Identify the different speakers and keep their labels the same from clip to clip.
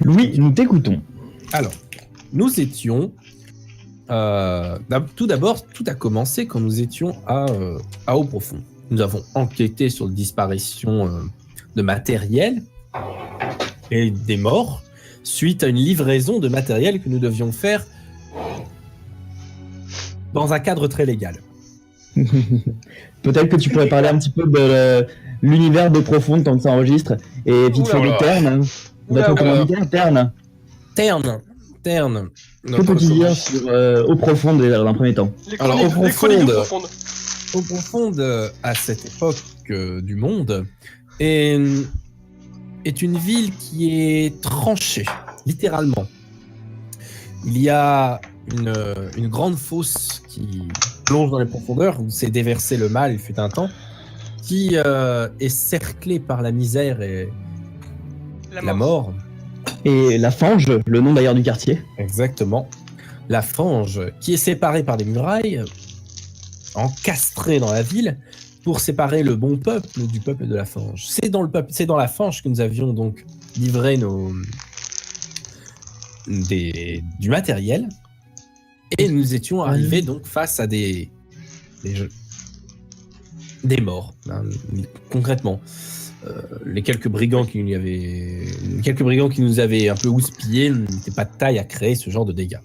Speaker 1: Louis, nous t'écoutons.
Speaker 2: Alors, nous étions... tout d'abord, tout a commencé quand nous étions à Eau Profond. Nous avons enquêté sur la disparition de matériel et des morts suite à une livraison de matériel que nous devions faire dans un cadre très légal.
Speaker 1: Peut-être que tu pourrais parler un petit peu de l'univers d'Eau Profonde tant que ça enregistre. Et vite fait de Terne. Votre commanditaire, Terne.
Speaker 2: Terne.
Speaker 1: Que peux-tu dire sur Eau Profonde dans un premier temps?
Speaker 2: Alors, Eau Profonde, à cette époque du monde, est une ville qui est tranchée, littéralement. Il y a une grande fosse qui plonge dans les profondeurs, où s'est déversé le mal, il fut un temps, qui est cerclée par la misère et la mort.
Speaker 1: Et la Fange, le nom d'ailleurs du quartier.
Speaker 2: Exactement. La Fange, qui est séparée par des murailles, encastrée dans la ville, pour séparer le bon peuple du peuple de la Fange. C'est dans la Fange que nous avions donc livré du matériel, et nous étions arrivés donc face à des morts, hein, concrètement. Les quelques brigands qui nous avaient un peu houspillés n'étaient pas de taille à créer ce genre de dégâts.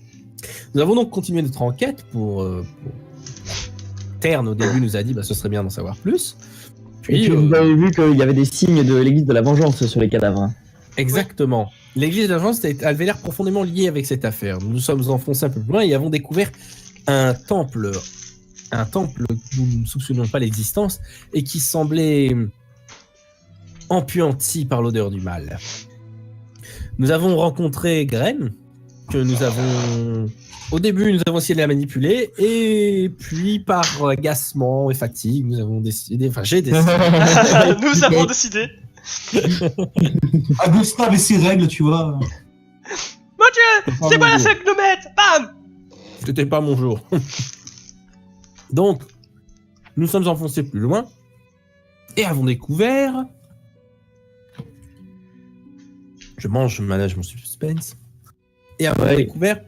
Speaker 2: Nous avons donc continué notre enquête pour Terne au début nous a dit ce serait bien d'en savoir plus.
Speaker 1: Puis vous avez vu qu'il y avait des signes de l'église de la vengeance sur les cadavres. Exactement.
Speaker 2: L'église de la vengeance avait l'air profondément liée avec cette affaire. Nous nous sommes enfoncés un peu plus loin et avons découvert un temple dont nous ne soupçonnions pas l'existence et qui semblait empuanti par l'odeur du mal. Nous avons rencontré Gren, que nous avons... Au début, nous avons essayé de la manipuler, et puis par agacement et fatigue, nous avons décidé... Enfin, j'ai décidé...
Speaker 3: Nous avons décidé.
Speaker 4: Augusta avait ses règles, tu vois.
Speaker 3: Mon Dieu, c'est moi la seule gnomette. Bam.
Speaker 2: C'était pas mon jour. Donc, nous sommes enfoncés plus loin, et avons découvert... Je manage mon suspense. Et avons découvert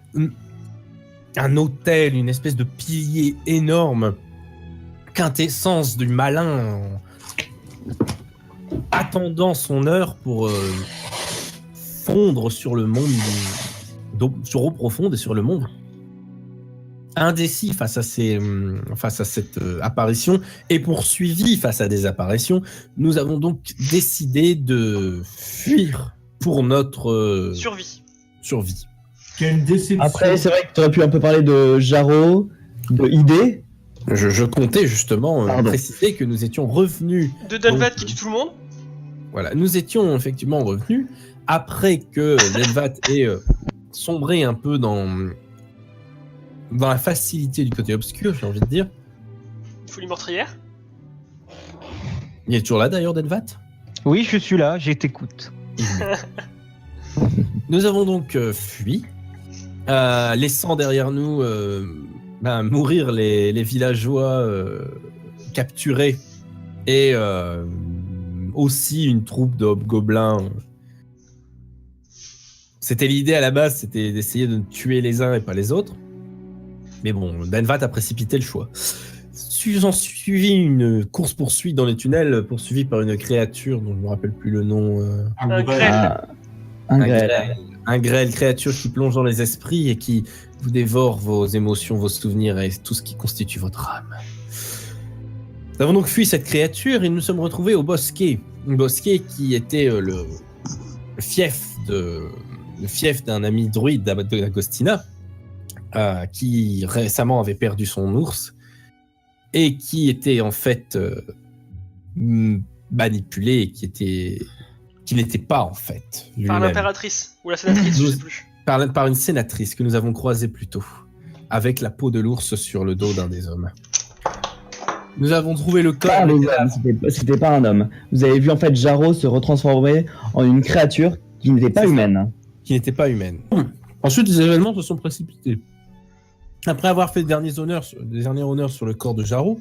Speaker 2: un hôtel, une espèce de pilier énorme, quintessence du malin, attendant son heure pour fondre sur le monde, sur Eau Profonde et sur le monde. Indécis face à cette apparition et poursuivi face à des apparitions, nous avons donc décidé de fuir pour notre survie.
Speaker 4: Quelle déception.
Speaker 1: Après, c'est vrai que tu aurais pu un peu parler de Jarro, de ID.
Speaker 2: Je comptais justement préciser que nous étions revenus...
Speaker 3: De Delvat qui tue tout le monde.
Speaker 2: Voilà, nous étions effectivement revenus après que Delvat ait sombré un peu dans la facilité du côté obscur, j'ai envie de dire.
Speaker 3: Folie meurtrière.
Speaker 2: Il est toujours là d'ailleurs, Delvat?
Speaker 5: Oui, je suis là, je t'écoute.
Speaker 2: Nous avons donc fui, laissant derrière nous mourir les villageois capturés et aussi une troupe de hobgoblins. C'était l'idée à la base, c'était d'essayer de tuer les uns et pas les autres. Mais bon, Denvat a précipité le choix. J'en suivi une course-poursuite dans les tunnels, poursuivie par une créature dont je ne me rappelle plus le nom.
Speaker 3: Un grêle.
Speaker 1: Un grêle,
Speaker 2: créature qui plonge dans les esprits et qui vous dévore vos émotions, vos souvenirs et tout ce qui constitue votre âme. Nous avons donc fui cette créature et nous sommes retrouvés au bosquet. Un bosquet qui était le fief d'un ami druide d'Agostina, qui récemment avait perdu son ours et qui était en fait manipulé et qui n'était pas en fait lui-même.
Speaker 3: Par l'impératrice ou la sénatrice, je sais plus.
Speaker 2: Par une sénatrice que nous avons croisée plus tôt, avec la peau de l'ours sur le dos d'un des hommes. Nous avons trouvé le corps.
Speaker 1: C'était pas un homme. Vous avez vu en fait Jarro se retransformer en une créature qui n'était pas humaine.
Speaker 2: Qui n'était pas humaine. Ensuite, les événements se sont précipités. Après avoir fait des derniers honneurs sur le corps de Jarro,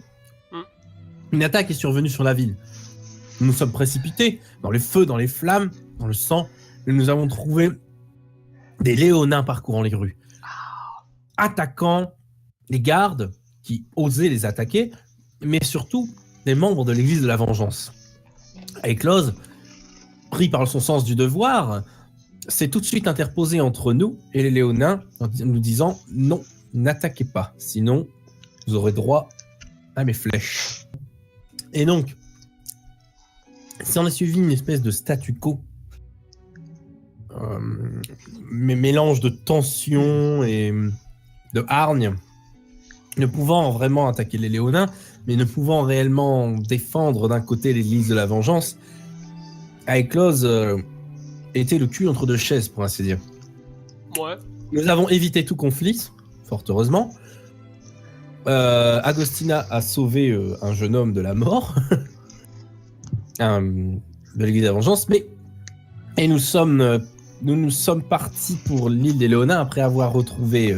Speaker 2: une attaque est survenue sur la ville. Nous nous sommes précipités dans les feux, dans les flammes, dans le sang, et nous avons trouvé des léonins parcourant les rues, attaquant les gardes qui osaient les attaquer, mais surtout des membres de l'église de la vengeance. Aeclose, pris par son sens du devoir, s'est tout de suite interposé entre nous et les léonins en nous disant « Non, n'attaquez pas, sinon vous aurez droit à mes flèches. » Et donc, si on a suivi une espèce de statu quo, mélange de tension et de hargne, ne pouvant vraiment attaquer les léonins, mais ne pouvant réellement défendre d'un côté l'église de la vengeance, Aeclose était le cul entre deux chaises, pour ainsi dire.
Speaker 3: Ouais.
Speaker 2: Nous avons évité tout conflit, fort heureusement. Agostina a sauvé un jeune homme de la mort, de l'église de la vengeance, et nous sommes partis pour l'île des Léonins après avoir retrouvé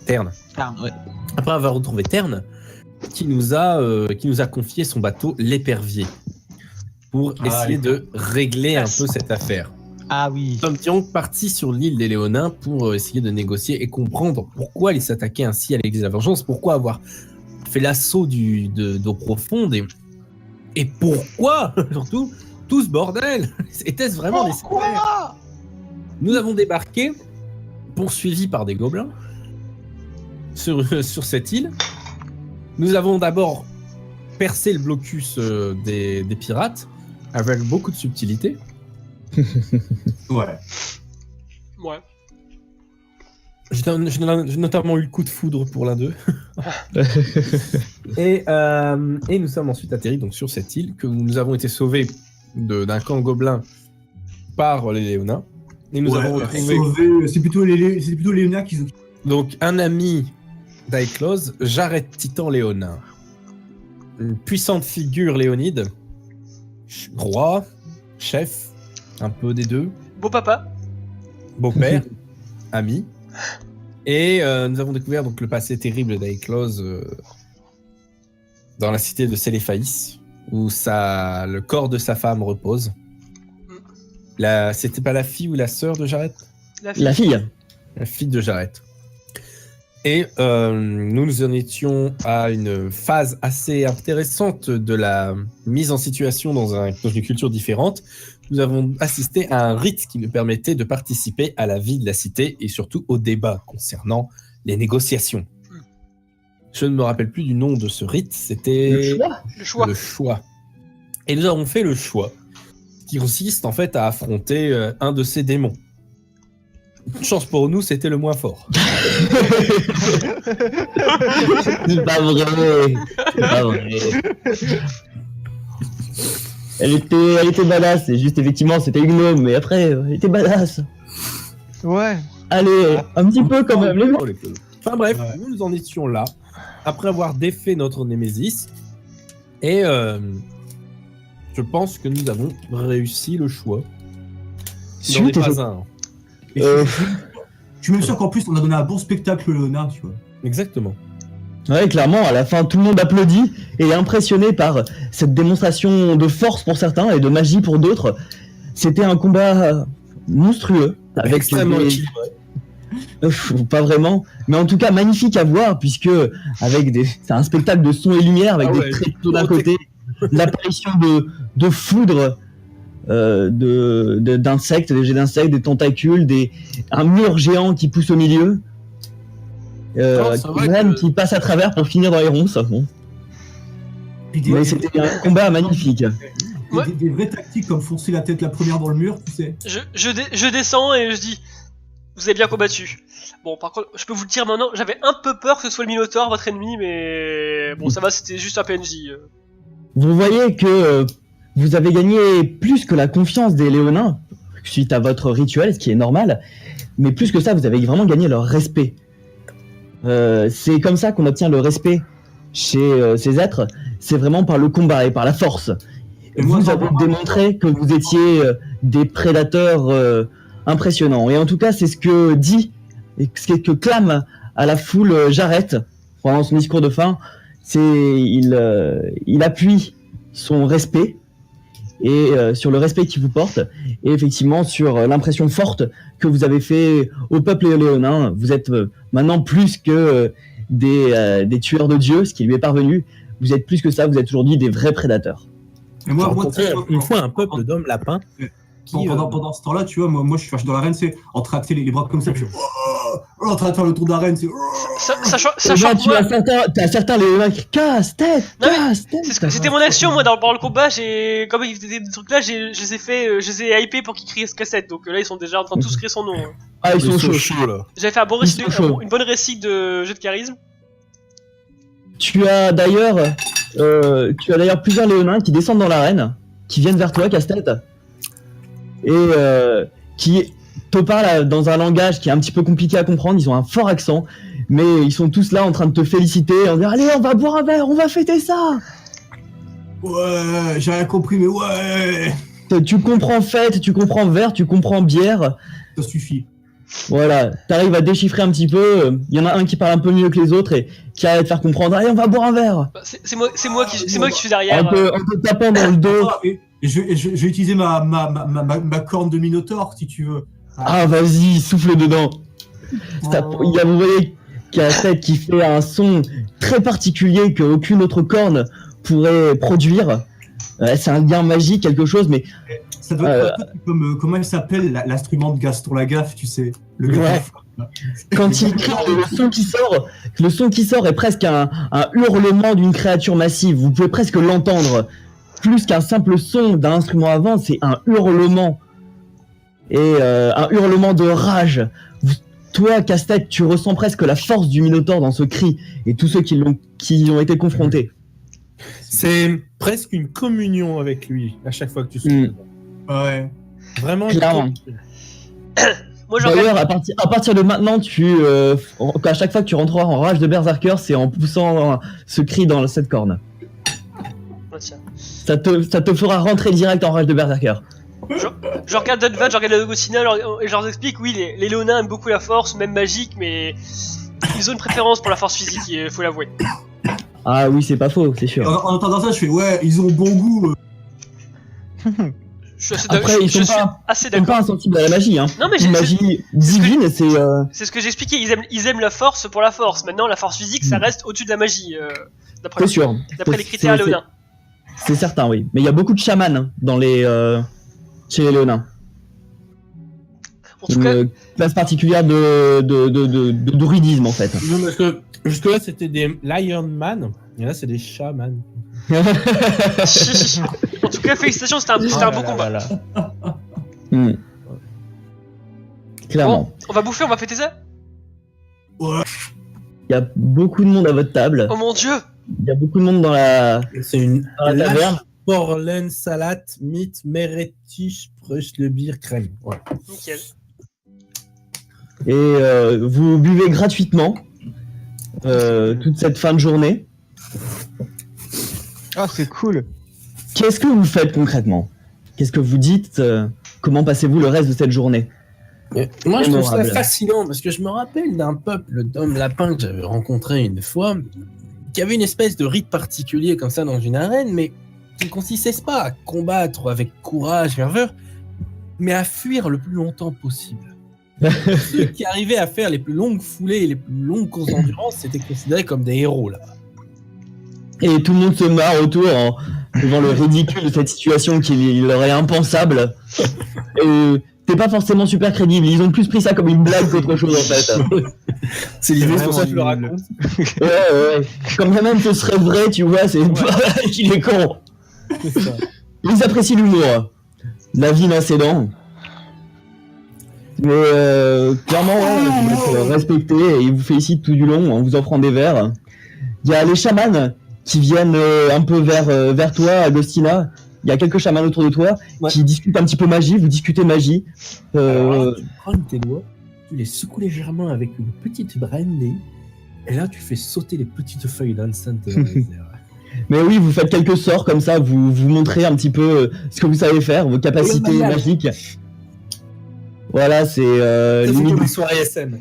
Speaker 2: Terne.
Speaker 5: Ouais.
Speaker 2: Après avoir retrouvé Terne, qui nous a confié son bateau l'Épervier pour essayer de régler un peu cette affaire.
Speaker 5: Ah oui.
Speaker 2: Nous sommes donc partis sur l'île des Léonins pour essayer de négocier et comprendre pourquoi ils s'attaquaient ainsi à l'église de la vengeance, pourquoi avoir fait l'assaut d'eau profonde et pourquoi, surtout, tout ce bordel. Était-ce vraiment nécessaire? Nous avons débarqué, poursuivis par des gobelins, sur cette île. Nous avons d'abord percé le blocus des pirates avec beaucoup de subtilité.
Speaker 4: Ouais.
Speaker 3: Ouais.
Speaker 2: J'ai notamment eu le coup de foudre pour l'un d'eux. et nous sommes ensuite atterris donc, sur cette île que nous avons été sauvés d'un camp gobelin par les Léonins. Et nous avons retrouvé...
Speaker 4: C'est plutôt les Léonins qui ont...
Speaker 2: Donc un ami d'Aeclose, Jared Titan Léonin. Une puissante figure léonide, roi, chef, un peu des deux,
Speaker 3: Beau papa.
Speaker 2: beau-père, ami. Et nous avons découvert donc, le passé terrible d'Aeclose dans la cité de Séléphaïs, où le corps de sa femme repose. C'était pas la fille ou la sœur de Jared?
Speaker 1: La fille.
Speaker 2: La fille de Jared. Et nous en étions à une phase assez intéressante de la mise en situation dans une culture différente. Nous avons assisté à un rite qui nous permettait de participer à la vie de la cité et surtout au débat concernant les négociations. Je ne me rappelle plus du nom de ce rite, c'était
Speaker 3: Le choix.
Speaker 2: le choix. Et nous avons fait le choix, qui consiste en fait à affronter un de ces démons. Chance pour nous, c'était le moins fort.
Speaker 1: C'est pas vrai. C'est pas vrai. Elle était badass, c'est juste effectivement c'était une gnome, mais après elle était badass.
Speaker 5: Ouais.
Speaker 1: Allez, un petit peu quand même, les mecs.
Speaker 2: Enfin bref, nous en étions là, après avoir défait notre Némésis, et je pense que nous avons réussi le choix. Il n'en est pas un.
Speaker 4: Et je suis même sûr qu'en plus on a donné un bon spectacle Léonard, tu vois.
Speaker 2: Exactement.
Speaker 1: Ouais, clairement, à la fin, tout le monde applaudit et est impressionné par cette démonstration de force pour certains et de magie pour d'autres. C'était un combat monstrueux. Avec
Speaker 2: extrêmement équilibré.
Speaker 1: Pas vraiment, mais en tout cas magnifique à voir, puisque c'est un spectacle de son et lumière avec des tréteaux d'un côté, l'apparition de foudre, d'insectes, des jets d'insectes, des tentacules, un mur géant qui pousse au milieu. Qui passe à travers pour finir dans les ronces. Bon. Mais c'était un combat magnifique.
Speaker 4: Des vraies tactiques comme foncer la tête la première dans le mur, tu sais.
Speaker 3: Je descends et je dis, vous avez bien combattu. Bon, par contre, je peux vous le dire maintenant, j'avais un peu peur que ce soit le Minotaure, votre ennemi, mais bon, ça va, c'était juste un PNJ.
Speaker 1: Vous voyez que vous avez gagné plus que la confiance des Léonins suite à votre rituel, ce qui est normal, mais plus que ça, vous avez vraiment gagné leur respect. C'est comme ça qu'on obtient le respect chez ces êtres, c'est vraiment par le combat et par la force. Et vous avez démontré que vous étiez des prédateurs impressionnants. Et en tout cas, c'est ce que dit et ce que clame à la foule Jared pendant son discours de fin. Il appuie son respect et sur le respect qu'ils vous portent, et effectivement sur l'impression forte que vous avez fait au peuple léonin. Vous êtes maintenant plus que des tueurs de dieux, ce qui lui est parvenu. Vous êtes plus que ça, vous êtes aujourd'hui des vrais prédateurs.
Speaker 4: Et
Speaker 2: J'ai
Speaker 4: moi,
Speaker 2: rencontré une fois un peuple d'hommes lapins.
Speaker 4: pendant ce temps-là, tu vois, moi je suis dans l'arène, c'est en train d'acter les bras comme ça, je suis en train de faire le tour d'arène, c'est.
Speaker 3: Sachant que
Speaker 1: tu
Speaker 3: moi,
Speaker 1: as certains léonins qui casse-tête,
Speaker 3: Non, mais
Speaker 1: casse-tête.
Speaker 3: c'était mon action, moi, dans le combat, comme ils faisaient des trucs là, je les ai hypés pour qu'ils crient cassette, donc là, ils sont déjà en train de tous crier son nom.
Speaker 1: Ah, ils sont chauds.
Speaker 2: chauds là.
Speaker 3: J'avais fait
Speaker 1: Ils sont chauds.
Speaker 3: une bonne récit de jet de charisme.
Speaker 1: Tu as d'ailleurs plusieurs léonins qui descendent dans l'arène, qui viennent vers toi, casse-tête, et qui te parlent dans un langage qui est un petit peu compliqué à comprendre. Ils ont un fort accent, mais ils sont tous là en train de te féliciter, en disant allez, on va boire un verre, on va fêter ça.
Speaker 4: Ouais, j'ai rien compris, mais ouais,
Speaker 1: Tu comprends fête, tu comprends verre, tu comprends bière.
Speaker 4: ça suffit.
Speaker 1: Voilà, t'arrives à déchiffrer un petit peu. Il y en a un qui parle un peu mieux que les autres et qui arrive à te faire comprendre. Allez, on va boire un verre.
Speaker 3: Bah, c'est moi qui suis derrière.
Speaker 1: En te tapant dans le dos.
Speaker 4: Et je vais utiliser ma corne de Minotaure si tu veux.
Speaker 1: Ah, vas-y, souffle dedans. Vous voyez qu'il y a la tête qui fait un son très particulier qu'aucune autre corne pourrait produire. C'est un lien magique, quelque chose, mais
Speaker 4: Ça doit être un peu comme comment elle s'appelle l'instrument de Gaston Lagaffe, tu sais. Le gars.
Speaker 1: Ouais. Quand il crie, le son qui sort est presque un hurlement d'une créature massive. Vous pouvez presque l'entendre. Plus qu'un simple son d'un instrument à vent, c'est un hurlement. Et un hurlement de rage. Toi, Casse-Tête, tu ressens presque la force du Minotaure dans ce cri. Et tous ceux qui y ont été confrontés.
Speaker 2: C'est presque une communion avec lui à chaque fois que tu souffles.
Speaker 4: Ouais.
Speaker 2: Vraiment.
Speaker 1: Clairement.
Speaker 3: Moi,
Speaker 1: D'ailleurs, à partir de maintenant, à chaque fois que tu rentreras en rage de berserker, c'est en poussant ce cri dans cette corne.
Speaker 3: Oh, tiens.
Speaker 1: Ça te fera rentrer direct en rage de berserker.
Speaker 3: Je regarde Dunvad, je regarde la Logosina, et je leur explique, oui, les Léonins aiment beaucoup la force, même magique, mais ils ont une préférence pour la force physique, il faut l'avouer.
Speaker 1: Ah oui, c'est pas faux, c'est sûr.
Speaker 4: En entendant ça, je fais ouais, ils ont bon goût.
Speaker 3: Je suis
Speaker 1: Après, ils sont
Speaker 3: assez
Speaker 1: Ils sont
Speaker 3: d'accord.
Speaker 1: pas insensibles à la magie, hein.
Speaker 3: Non, mais
Speaker 1: Une magie divine, c'est...
Speaker 3: C'est ce que j'ai expliqué, ils aiment la force pour la force. Maintenant, la force physique, ça reste au-dessus de la magie,
Speaker 1: C'est sûr.
Speaker 3: d'après les critères léonins.
Speaker 1: C'est certain, oui. Mais il y a beaucoup de chamans dans chez les léonins.
Speaker 3: En tout cas,
Speaker 1: Une classe particulière de druidisme, en fait.
Speaker 2: Non, parce que jusque-là, c'était des Lion Man, et là, c'est des Shaman.
Speaker 3: en tout cas, félicitations, c'était un beau combat.
Speaker 1: Hmm. Clairement.
Speaker 3: Bon, on va bouffer, on va fêter ça.
Speaker 4: Ouais.
Speaker 1: Il y a beaucoup de monde à votre table.
Speaker 3: Oh mon dieu.
Speaker 1: Il y a beaucoup de monde dans la
Speaker 2: C'est une
Speaker 1: taverne.
Speaker 2: Porlen, Salat, Mit, Meretich, Prush, le Bier, Crème. Ouais.
Speaker 3: Nickel.
Speaker 1: Et vous buvez gratuitement toute cette fin de journée.
Speaker 5: Ah, c'est cool.
Speaker 1: Qu'est-ce que vous faites concrètement? Qu'est-ce que vous dites? Comment passez-vous le reste de cette journée?
Speaker 2: Moi, je trouve ça
Speaker 1: Mémorable.
Speaker 2: fascinant parce que je me rappelle d'un peuple d'hommes lapins que j'avais rencontré une fois qui avait une espèce de rite particulier comme ça dans une arène, mais qui ne consistait pas à combattre avec courage, ferveur, mais à fuir le plus longtemps possible. Ceux qui arrivaient à faire les plus longues foulées et les plus longues courses d'endurance, c'était considéré comme des héros là.
Speaker 1: Et tout le monde se marre autour devant le ridicule de cette situation qui leur est impensable. Et t'es pas forcément super crédible. Ils ont plus pris ça comme une blague qu'autre chose en fait.
Speaker 2: C'est l'idée, c'est
Speaker 5: vraiment
Speaker 2: pour ça que je le
Speaker 5: nul.
Speaker 2: raconte.
Speaker 1: Ouais. Quand bien même ce serait vrai, tu vois, c'est qu'il est con.
Speaker 2: C'est ça.
Speaker 1: Ils apprécient l'humour. La vie n'a ses dents. Mais clairement, vous êtes respectés et ils vous félicitent tout du long en vous offrant des verres. Il y a les chamans qui viennent un peu vers toi, Agostina. Il y a quelques chamans autour de toi qui discutent un petit peu magie. Vous discutez magie.
Speaker 2: Alors là, tu prends tes doigts, tu les secoues légèrement avec une petite brandy, et là tu fais sauter les petites feuilles d'enceinte dans les airs.
Speaker 1: Mais oui, vous faites quelques sorts comme ça. Vous montrez un petit peu ce que vous savez faire, vos capacités magiques. Voilà, c'est
Speaker 2: Ça, c'est
Speaker 1: limite.
Speaker 2: comme une soirée SM.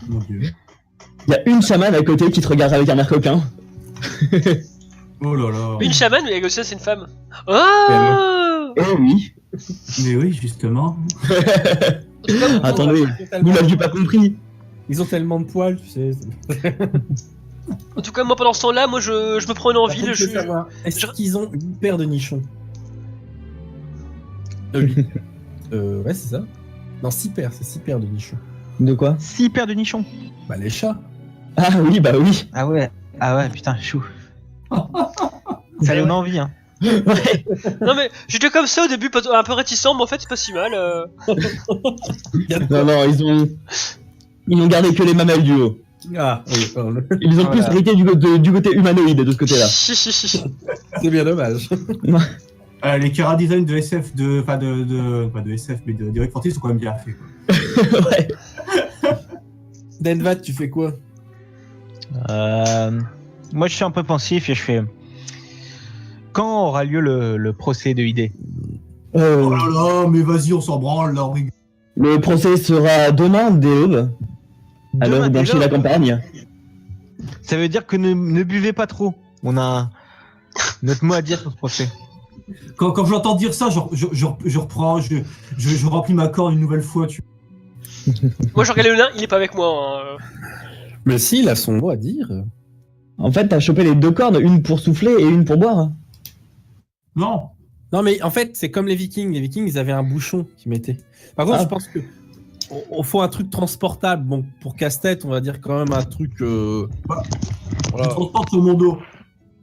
Speaker 4: Mon dieu.
Speaker 1: Il y a une chamane à côté qui te regarde avec un air coquin.
Speaker 4: Oh là là.
Speaker 3: Une chamane, mais Agostina, c'est une femme. Oh.
Speaker 1: Eh oui.
Speaker 4: Mais oui, justement.
Speaker 1: Attendez, vous l'aviez pas compris.
Speaker 2: Ils ont tellement de poils, tu sais.
Speaker 3: En tout cas, moi pendant ce temps-là, moi je me promène en ville.
Speaker 2: Je veux savoir, est-ce qu'ils ont 8 paires de nichons? 8. Ouais, c'est ça. Non, 6 paires, c'est 6 paires de nichons.
Speaker 1: De quoi?
Speaker 5: 6 paires de nichons.
Speaker 2: Bah, les chats.
Speaker 1: Ah oui, bah oui.
Speaker 5: Ah ouais, putain, chou. Ça donne envie, hein.
Speaker 1: Ouais.
Speaker 3: Non mais j'étais comme ça au début, un peu réticent, mais en fait c'est pas si mal.
Speaker 1: Non, ils ont gardé que les mamelles du haut.
Speaker 2: Ah, oui, pardon.
Speaker 1: Ils ont plus
Speaker 5: Voilà.
Speaker 1: hérité du côté humanoïde de ce côté-là.
Speaker 2: C'est bien dommage.
Speaker 4: Les Kara design de SF, pas de SF, mais d'Eric Fortis sont quand même bien faits. Quoi.
Speaker 1: Ouais.
Speaker 2: Denvat, tu fais quoi?
Speaker 5: Moi, je suis un peu pensif et je fais. Quand aura lieu le procès de ID?
Speaker 4: Oh là là, mais vas-y, on s'en branle, là, on rigole.
Speaker 1: Le procès sera demain dès l'aube, à l'heure où
Speaker 5: Demain,
Speaker 1: blanchit la
Speaker 5: déjà,
Speaker 1: campagne.
Speaker 5: Ça veut dire que ne buvez pas trop. On a notre mot à dire sur ce procès.
Speaker 4: Quand j'entends dire ça, je reprends, je remplis ma corde une nouvelle fois.
Speaker 3: Moi je regarde le nain, il est pas avec moi. Hein.
Speaker 2: Mais si, il a son mot à dire.
Speaker 1: En fait, t'as chopé les deux cordes, une pour souffler et une pour boire.
Speaker 4: Non.
Speaker 2: Non, mais en fait, c'est comme les Vikings. Les Vikings, ils avaient un bouchon qu'ils mettaient. Par contre,
Speaker 1: Ah.
Speaker 2: je pense que on faut un truc transportable. Bon, pour casse-tête, on va dire quand même un truc.
Speaker 4: Je
Speaker 2: Voilà.
Speaker 4: transporte sur mon dos.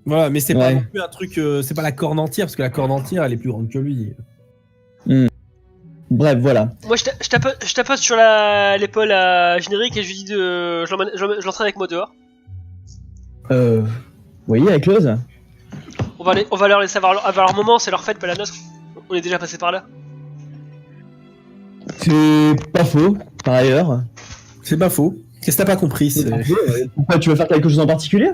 Speaker 2: Voilà, mais c'est pas
Speaker 1: Ouais.
Speaker 2: non plus un truc. C'est pas la corne entière, parce que la corne entière, elle est plus grande que lui.
Speaker 1: Bref, voilà.
Speaker 3: Moi je tapote sur l'épaule à Générique et je lui dis je l'entraîne avec moi dehors.
Speaker 1: Oui, avec Lose.
Speaker 3: On va leur laisser avoir leur moment, c'est leur fête, pas la nôtre. On est déjà passé par là.
Speaker 1: C'est pas faux, par ailleurs.
Speaker 2: C'est pas faux. Qu'est-ce que t'as pas compris?
Speaker 1: Pourquoi tu veux faire quelque chose en particulier?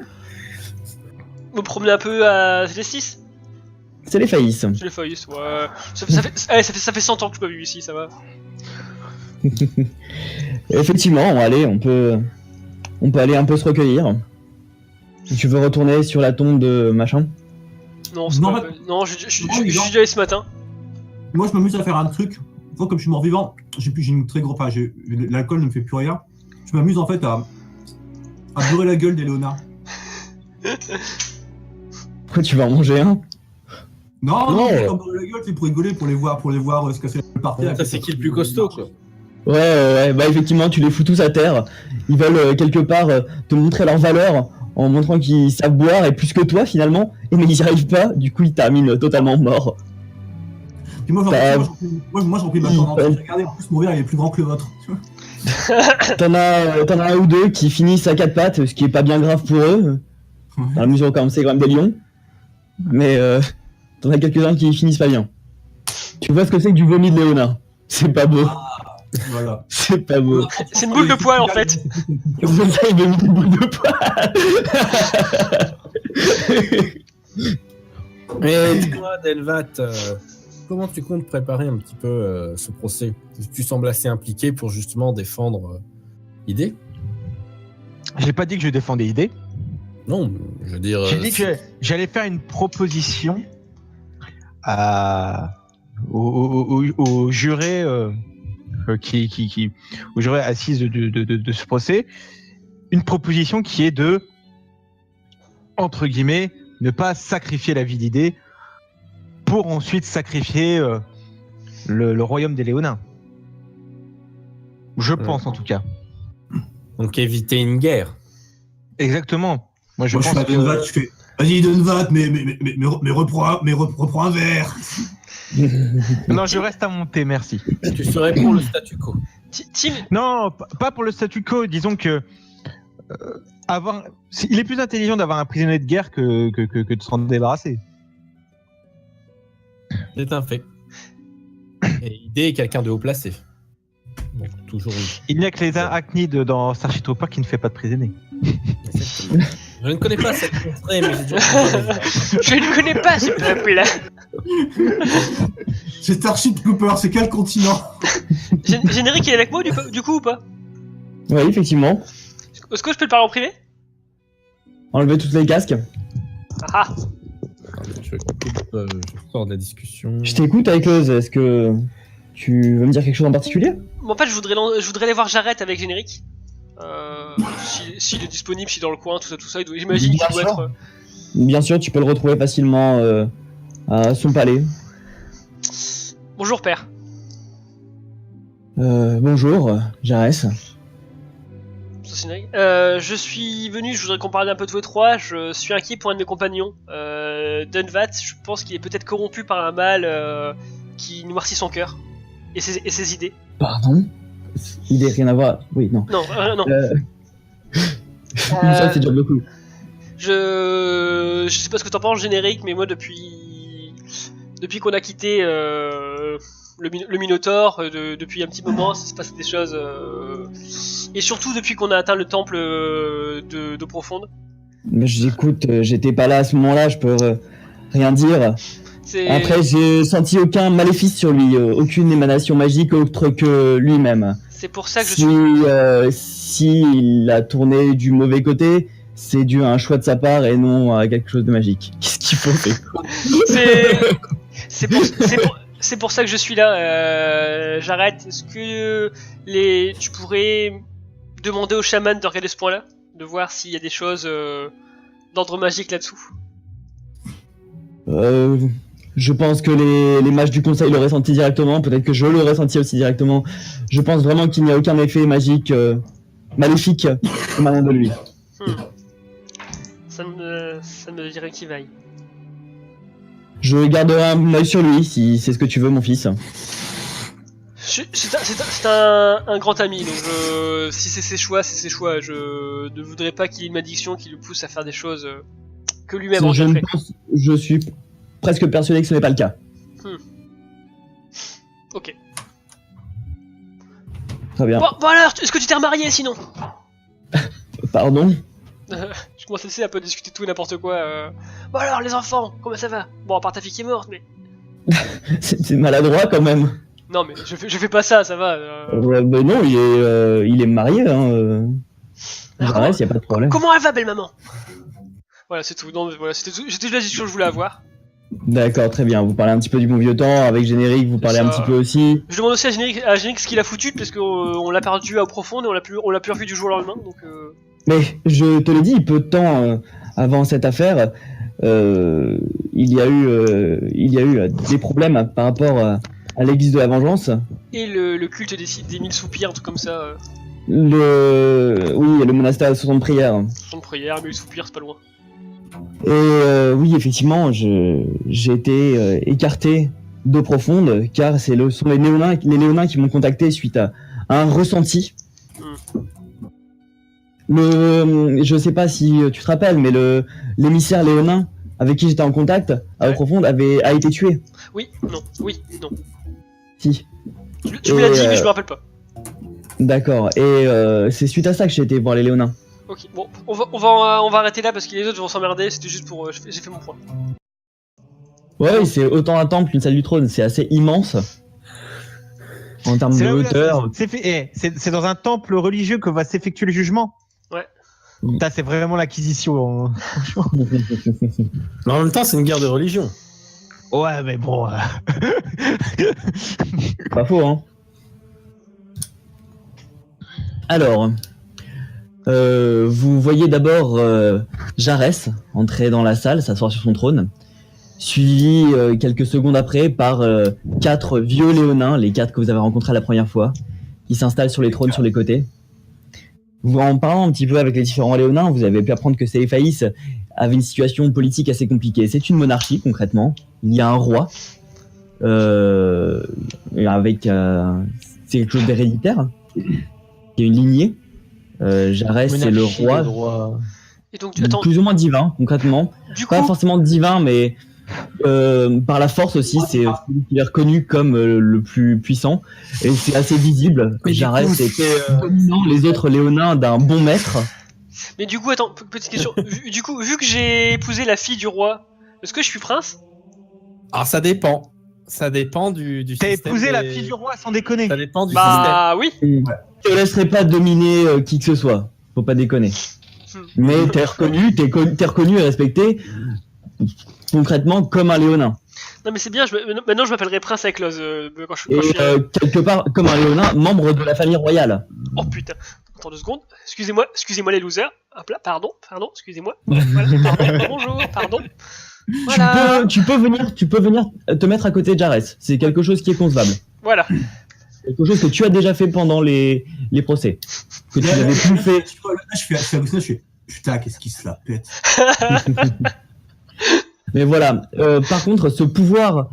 Speaker 3: Me promener un peu à Célestis.
Speaker 1: C'est les faillisses.
Speaker 3: Je les faillis, ouais. Ça fait 100 ans que je suis pas vu ici, ça va.
Speaker 1: Effectivement, allez, on peut aller un peu se recueillir. Tu veux retourner sur la tombe de machin?
Speaker 3: Non, c'est
Speaker 4: Non,
Speaker 3: pas.
Speaker 4: mais-
Speaker 3: Non, je suis
Speaker 4: Non.
Speaker 3: déjà allé ce matin.
Speaker 4: Moi, je m'amuse à faire un truc. Moi, comme je suis mort vivant, j'ai une très grosse. Enfin, l'alcool ne me fait plus rien. Je m'amuse en fait à beurrer la gueule d'Eleona.
Speaker 1: Pourquoi tu vas en manger un?
Speaker 4: Non,
Speaker 1: Non.
Speaker 4: c'est comme beurrer la gueule, c'est pour rigoler, pour les voir se casser la gueule par terre.
Speaker 2: Ça, c'est qui le plus costaud, quoi.
Speaker 1: Ouais, bah effectivement, tu les fous tous à terre. Ils veulent quelque part te montrer leur valeur en montrant qu'ils savent boire et plus que toi finalement. Et mais ils y arrivent pas, du coup ils terminent totalement morts.
Speaker 4: Puis moi, j'en prie ma corne entière. Regardez, en plus, mon verre il est plus grand que le vôtre.
Speaker 1: T'en as un ou deux qui finissent à quatre pattes, ce qui est pas bien grave pour eux, dans la mesure où quand même c'est quand même des lions. Mais t'en as quelques-uns qui finissent pas bien. Tu vois ce que c'est que du vomi de Léonard? C'est pas beau.
Speaker 4: Voilà.
Speaker 1: C'est pas beau.
Speaker 3: C'est une boule de poil en fait.
Speaker 1: Comme ça, il vomit des boules de poil.
Speaker 2: Mais toi, Delvat, comment tu comptes préparer un petit peu ce procès? Tu sembles assez impliqué pour justement défendre l'idée.
Speaker 5: J'ai pas dit que je défendais ID.
Speaker 2: Non, je veux dire.
Speaker 5: J'ai dit que j'allais faire une proposition aux jurés aux jurés assises de ce procès, une proposition qui est de, entre guillemets, ne pas sacrifier la vie d'idée pour ensuite sacrifier le royaume des Léonins. Je pense en tout cas.
Speaker 2: Donc éviter une guerre.
Speaker 5: Exactement. Moi je
Speaker 4: Moi, je
Speaker 5: pense
Speaker 4: fais à Denvat, je fais. Vas-y, Denvat, mais reprends un verre.
Speaker 5: Non, je reste à monter, merci.
Speaker 2: Tu serais pour le statu quo.
Speaker 3: Tim,
Speaker 5: Non, pas pour le statu quo. Disons que il est plus intelligent d'avoir un prisonnier de guerre que de s'en débarrasser.
Speaker 2: C'est un fait. Et l'idée est quelqu'un de haut placé. Donc toujours.
Speaker 5: Il n'y a que les arachnides dans Starship Troopers qui ne fait pas de prisonniers.
Speaker 2: Exactement. Je ne connais pas cette contrée, mais j'ai déjà
Speaker 3: je ne connais pas ce peuple.
Speaker 4: C'est Starship Cooper, c'est quel continent?
Speaker 3: Générique, il est avec moi du coup ou pas?
Speaker 1: Ouais, effectivement.
Speaker 3: Est-ce que je peux te parler en privé?
Speaker 1: Enlever toutes les casques.
Speaker 3: Ah
Speaker 2: Attendez, je sors de la discussion.
Speaker 1: Je t'écoute avec Oz, est-ce que tu veux me dire quelque chose en particulier?
Speaker 3: En fait, je voudrais aller voir Jarrett avec générique. S'il est disponible, s'il est dans le coin, tout ça, j'imagine qu'il doit être...
Speaker 1: Bien sûr, tu peux le retrouver facilement à son palais.
Speaker 3: Bonjour père.
Speaker 1: Bonjour, Jarès.
Speaker 3: Je suis venu, je voudrais qu'on parle un peu de vous trois. Je suis inquiet pour un de mes compagnons, Dunvat. Je pense qu'il est peut-être corrompu par un mal qui noircit son cœur et ses idées.
Speaker 1: Pardon? Idée, rien à voir. Oui, non.
Speaker 3: Non, non.
Speaker 1: Ça, c'est dur beaucoup.
Speaker 3: Je sais pas ce que t'en penses, générique, mais moi depuis qu'on a quitté le Minotaure, depuis un petit moment, ça se passe des choses, et surtout depuis qu'on a atteint le temple d'eau profonde.
Speaker 1: Mais j'écoute, j'étais pas là à ce moment-là, je peux rien dire. Après, j'ai senti aucun maléfice sur lui, aucune émanation magique autre que lui-même.
Speaker 3: C'est pour ça que
Speaker 1: s'il a tourné du mauvais côté, c'est dû à un choix de sa part et non à quelque chose de magique. Qu'est-ce qu'il faut faire?
Speaker 3: C'est pour ça que je suis là. J'arrête. Est-ce que tu pourrais demander au chaman de regarder ce point-là, de voir s'il y a des choses d'ordre magique là-dessous?
Speaker 1: Je pense que les mages du conseil l'auraient senti directement, peut-être que je l'aurais senti aussi directement. Je pense vraiment qu'il n'y a aucun effet magique maléfique émanant de lui.
Speaker 3: Ça me dirait qu'il vaille.
Speaker 1: Je garderai un œil sur lui, si c'est ce que tu veux, mon fils.
Speaker 3: C'est un grand ami, donc si c'est ses choix, c'est ses choix. Je ne voudrais pas qu'il ait une addiction qui le pousse à faire des choses que lui-même regretterait.
Speaker 1: Je suis presque persuadé que ce n'est pas le cas.
Speaker 3: Ok.
Speaker 1: Très bien.
Speaker 3: Bon alors, est-ce que tu t'es remarié sinon?
Speaker 1: Pardon?
Speaker 3: Je commence à essayer un peu discuter de tout et n'importe quoi. Bon alors, les enfants, comment ça va? Bon, à part ta fille qui est morte, mais...
Speaker 1: C'est maladroit quand même.
Speaker 3: Non mais je fais pas ça, ça va.
Speaker 1: Ben non, il est marié, hein. Reste, y a pas de problème.
Speaker 3: Comment elle va, belle maman? Voilà, c'est tout. Non, voilà, c'était tout. C'était la discussion que je voulais avoir.
Speaker 1: D'accord, très bien. Vous parlez un petit peu du bon vieux temps, avec Générique, vous parlez un petit peu aussi.
Speaker 3: Je demande aussi à Générique ce qu'il a foutu, parce qu'on l'a perdu à profond et on l'a plus revu du jour au lendemain, donc...
Speaker 1: Mais je te l'ai dit, peu de temps avant cette affaire, il y a eu des problèmes par rapport à l'église de la vengeance.
Speaker 3: Et le culte des 1000 soupirs, un truc comme ça.
Speaker 1: Oui, le monastère de 60 prières.
Speaker 3: 60 prières, 1000 soupirs, c'est pas loin.
Speaker 1: Et oui, effectivement, j'ai été écarté d'eau profonde, car sont les Léonins qui m'ont contacté suite à un ressenti. Je sais pas si tu te rappelles, mais l'émissaire léonin avec qui j'étais en contact à eau profonde a été tué.
Speaker 3: Oui, non.
Speaker 1: Si.
Speaker 3: Tu me l'as dit, mais je me rappelle pas.
Speaker 1: D'accord, et c'est suite à ça que j'ai été voir les Léonins.
Speaker 3: Ok, bon, on va arrêter là parce que les autres vont s'emmerder, c'était juste pour... j'ai fait mon point.
Speaker 1: Ouais, c'est autant un temple qu'une salle du trône, c'est assez immense. En termes de hauteur.
Speaker 5: C'est dans un temple religieux que va s'effectuer le jugement.
Speaker 3: Ouais.
Speaker 5: Ça, c'est vraiment l'acquisition.
Speaker 2: Mais en même temps, c'est une guerre de religion.
Speaker 5: Ouais, mais bon...
Speaker 1: Pas faux, hein. Alors... vous voyez d'abord Jarès entrer dans la salle, s'asseoir sur son trône, suivi quelques secondes après par 4 vieux léonins, les 4 que vous avez rencontrés la première fois, qui s'installent sur les trônes sur les côtés. En parlant un petit peu avec les différents léonins, vous avez pu apprendre que Séiphaïs avait une situation politique assez compliquée. C'est une monarchie concrètement, il y a un roi, avec c'est quelque chose d'héréditaire, il y a une lignée. Jarès, c'est le roi.
Speaker 3: Et donc, attends,
Speaker 1: plus ou moins divin, concrètement. Pas forcément divin, mais par la force aussi, c'est celui qui est reconnu comme le plus puissant. Et c'est assez visible. Jarès était dominant les autres léonins d'un bon maître.
Speaker 3: Mais du coup, attends, petite question. Du coup, vu que j'ai épousé la fille du roi, est-ce que je suis prince?
Speaker 2: Alors ça dépend. Ça dépend du
Speaker 5: T'as
Speaker 2: système.
Speaker 5: épousé la fille du roi sans déconner.
Speaker 2: Ça dépend du
Speaker 3: Bah oui.
Speaker 1: Je te laisserai pas dominer qui que ce soit. Faut pas déconner. Mais t'es reconnu et respecté concrètement comme un léonin.
Speaker 3: Non mais c'est bien, maintenant je m'appellerai Prince Eklos quand je
Speaker 1: Et
Speaker 3: suis...
Speaker 1: quelque part comme un léonin, membre de la famille royale.
Speaker 3: Oh putain, attends 2 secondes, excusez-moi les losers, hop là, pardon, excusez-moi, voilà, pardon, bonjour, pardon. Voilà.
Speaker 1: Tu peux venir te mettre à côté de Jarès, c'est quelque chose qui est concevable.
Speaker 3: Voilà.
Speaker 1: Quelque chose que tu as déjà fait pendant les procès. Que tu n'avais plus fait.
Speaker 4: Je fais putain, qu'est-ce qui se la pète.
Speaker 1: Mais voilà. Par contre, ce pouvoir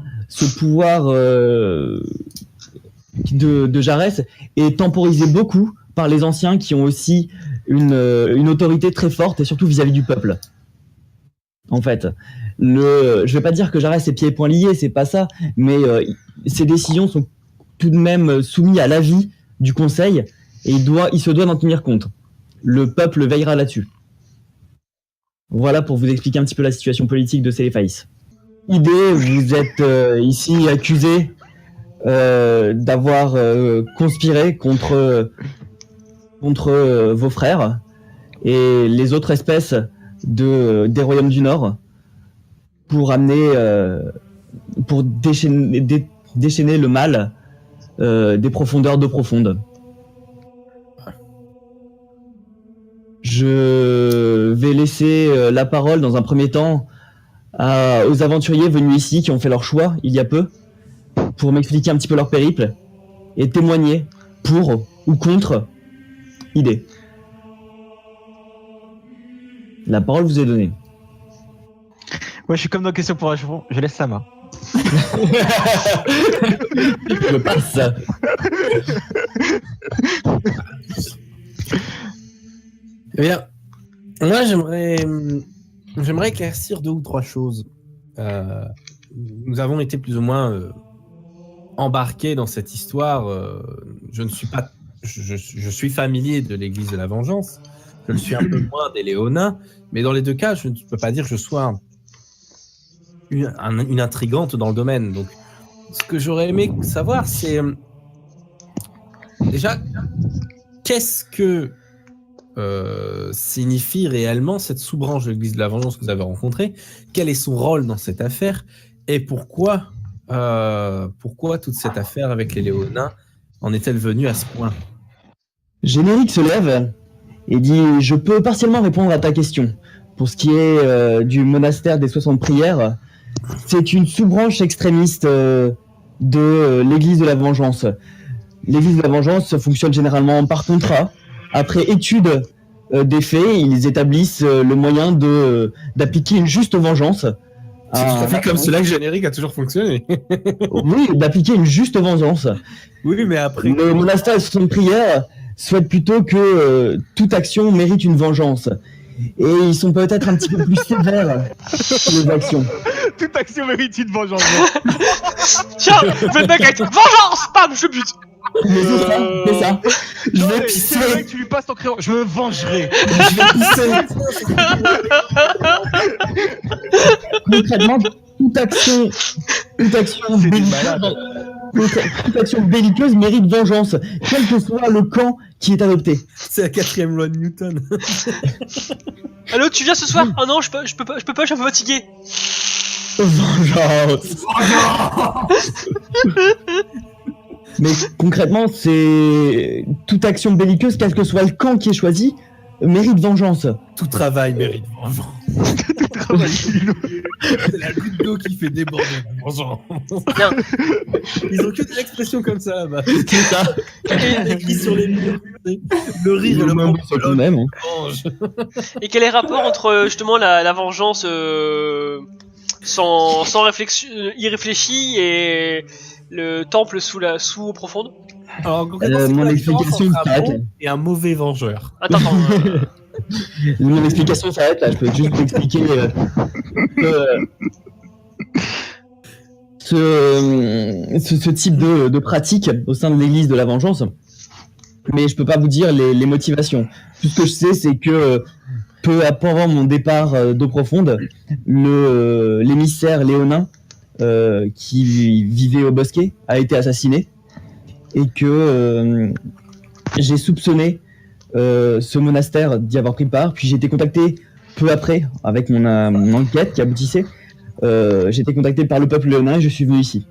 Speaker 1: de Jarès est temporisé beaucoup par les anciens qui ont aussi une autorité très forte et surtout vis-à-vis du peuple. En fait, je vais pas dire que Jarès est pieds et poings liés, c'est pas ça, mais ses décisions sont tout de même soumises à l'avis du Conseil et il se doit d'en tenir compte. Le peuple veillera là-dessus. Voilà pour vous expliquer un petit peu la situation politique de Célephaïs. Idée, vous êtes ici accusé d'avoir conspiré contre vos frères et les autres espèces des royaumes du Nord pour déchaîner le mal des profondeurs d'eau profonde. Je vais laisser la parole dans un premier temps aux aventuriers venus ici qui ont fait leur choix il y a peu pour m'expliquer un petit peu leur périple et témoigner pour ou contre idée. La parole vous est donnée.
Speaker 5: Ouais, je suis comme dans Question pour un chevron, je laisse sa main.
Speaker 1: Je passe.
Speaker 2: Eh bien, moi j'aimerais éclaircir 2 ou 3 choses. Nous avons été plus ou moins embarqués dans cette histoire. Je suis familier de l'Église de la Vengeance. Je le suis un peu moins des Léonins, mais dans les 2 cas, je ne peux pas dire que je sois une intrigante dans le domaine. Donc, ce que j'aurais aimé savoir, c'est déjà qu'est-ce que signifie réellement cette sous-branche de l'Église de la Vengeance que vous avez rencontrée, quel est son rôle dans cette affaire et pourquoi toute cette affaire avec les Léonins en est-elle venue à ce point?
Speaker 1: Générique se lève et dit « Je peux partiellement répondre à ta question. Pour ce qui est du monastère des 60 prières, c'est une sous-branche extrémiste de l'Église de la Vengeance. L'Église de la Vengeance fonctionne généralement par contrat. Après étude des faits, ils établissent le moyen d'appliquer une juste vengeance.
Speaker 2: C'est tout à fait comme cela que Générique a toujours fonctionné.
Speaker 1: Oui, d'appliquer une juste vengeance.
Speaker 2: Oui, mais après...
Speaker 1: Le monastère des 60 prières souhaite plutôt que toute action mérite une vengeance. Et ils sont peut-être un petit peu plus sévères sur les actions.
Speaker 5: Toute action mérite une vengeance.
Speaker 3: Tiens, je vais te baguette. Vengeance. Bam, je bute.
Speaker 1: Mais c'est ça. Je vais pisser.
Speaker 5: C'est vrai que tu lui passes ton crayon. Je me vengerai.
Speaker 1: Je vais pisser. Concrètement, toute action belliqueuse mérite vengeance, quel que soit le camp qui est adopté.
Speaker 2: C'est la 4e loi de Newton.
Speaker 3: Allô, tu viens ce soir? Oh non, je peux pas, je suis un peu fatigué.
Speaker 1: Vengeance. Mais concrètement, c'est toute action belliqueuse, quel que soit le camp qui est choisi, mérite vengeance.
Speaker 2: Tout travail mérite vengeance. C'est la goutte d'eau qui fait déborder la vengeance.
Speaker 3: Bien.
Speaker 2: Ils ont que des expressions comme ça là-bas.
Speaker 1: C'est ça.
Speaker 2: Écrit sur les murs. Le rire et le
Speaker 1: même,
Speaker 2: manque
Speaker 1: c'est même.
Speaker 3: Et quel est le rapport entre justement la vengeance sans réflexion, irréfléchie et le temple sous eau profonde?
Speaker 2: Alors, c'est
Speaker 1: mon
Speaker 2: quoi la
Speaker 1: explication
Speaker 2: différence entre un
Speaker 1: s'arrête.
Speaker 2: bon et un mauvais vengeur?
Speaker 3: Attends.
Speaker 1: Mon explication s'arrête là, je peux juste expliquer ce type de pratique au sein de l'église de la vengeance, mais je peux pas vous dire les motivations. Tout ce que je sais, c'est que peu avant mon départ d'eau profonde, l'émissaire léonin qui vivait au bosquet a été assassiné et que j'ai soupçonné ce monastère d'y avoir pris part, puis j'ai été contacté peu après, avec mon enquête qui aboutissait, j'ai été contacté par le peuple léonin et je suis venu ici.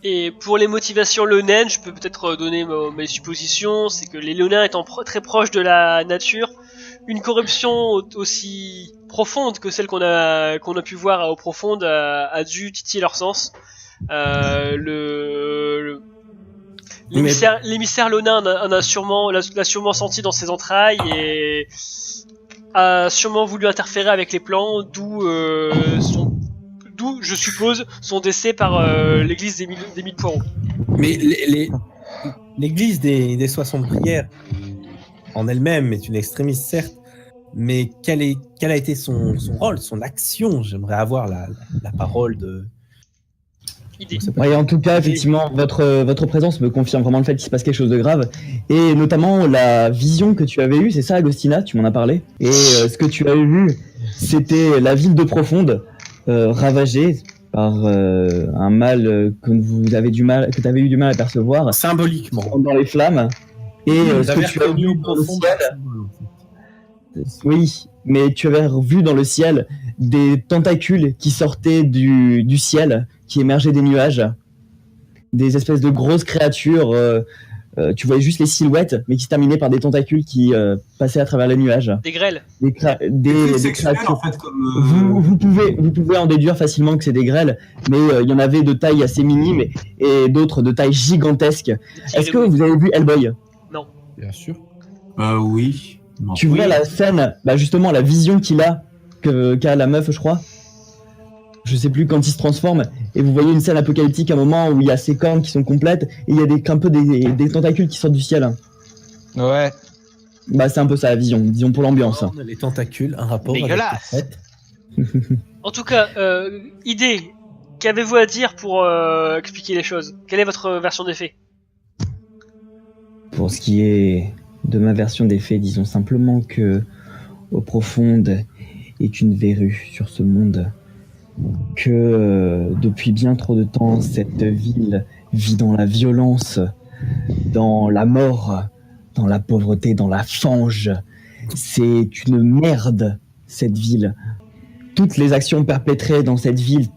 Speaker 3: Et pour les motivations léonines, je peux peut-être donner mes suppositions. C'est que les léonins étant très proches de la nature, une corruption aussi profonde que celle qu'on a pu voir à eau profonde a dû titiller leur sens. L'émissaire léonin l'a sûrement senti dans ses entrailles et a sûrement voulu interférer avec les plans, d'où je suppose son décès par l'église des mille poireaux.
Speaker 2: Mais l'église des 60 prières en elle-même est une extrémiste, certes, mais quel a été son rôle, son action? J'aimerais avoir la parole de...
Speaker 3: Idée.
Speaker 1: Ouais, en tout cas, effectivement, votre présence me confirme vraiment le fait qu'il se passe quelque chose de grave. Et notamment la vision que tu avais eue, c'est ça, Agostina, tu m'en as parlé. Et ce que tu avais vu, c'était la ville de Profonde, ravagée par un mal que tu avais eu du mal à percevoir.
Speaker 2: Symboliquement.
Speaker 1: Dans les flammes. Et ce que tu as vu dans le ciel... Oui, mais tu avais vu dans le ciel des tentacules qui sortaient du ciel, qui émergeaient des nuages, des espèces de grosses créatures. Tu voyais juste les silhouettes, mais qui se terminaient par des tentacules qui passaient à travers les nuages.
Speaker 3: Des grêles.
Speaker 1: Des créatures.
Speaker 4: En fait, comme,
Speaker 1: vous pouvez en déduire facilement que c'est des grêles, mais il y en avait de taille assez minime et d'autres de taille gigantesque. Est-ce que vous avez vu Hellboy ?
Speaker 3: Non.
Speaker 2: Bien sûr.
Speaker 4: oui. Non.
Speaker 1: Tu vois la scène, justement la vision qu'a la meuf, je crois. Je sais plus quand il se transforme, et vous voyez une scène apocalyptique à un moment où il y a ses cornes qui sont complètes et il y a un peu des tentacules qui sortent du ciel.
Speaker 5: Ouais.
Speaker 1: C'est un peu ça la vision, disons pour l'ambiance.
Speaker 2: Les tentacules, un rapport
Speaker 5: Dégueulasse.
Speaker 2: avec les fêtes.
Speaker 3: En tout cas, idée. Qu'avez-vous à dire pour expliquer les choses? Quelle est votre version des faits?
Speaker 1: Pour ce qui est de ma version des faits, disons simplement que Eau Profonde est une verrue sur ce monde, que depuis bien trop de temps, cette ville vit dans la violence, dans la mort, dans la pauvreté, dans la fange. C'est une merde, cette ville. Toutes les actions perpétrées dans cette ville,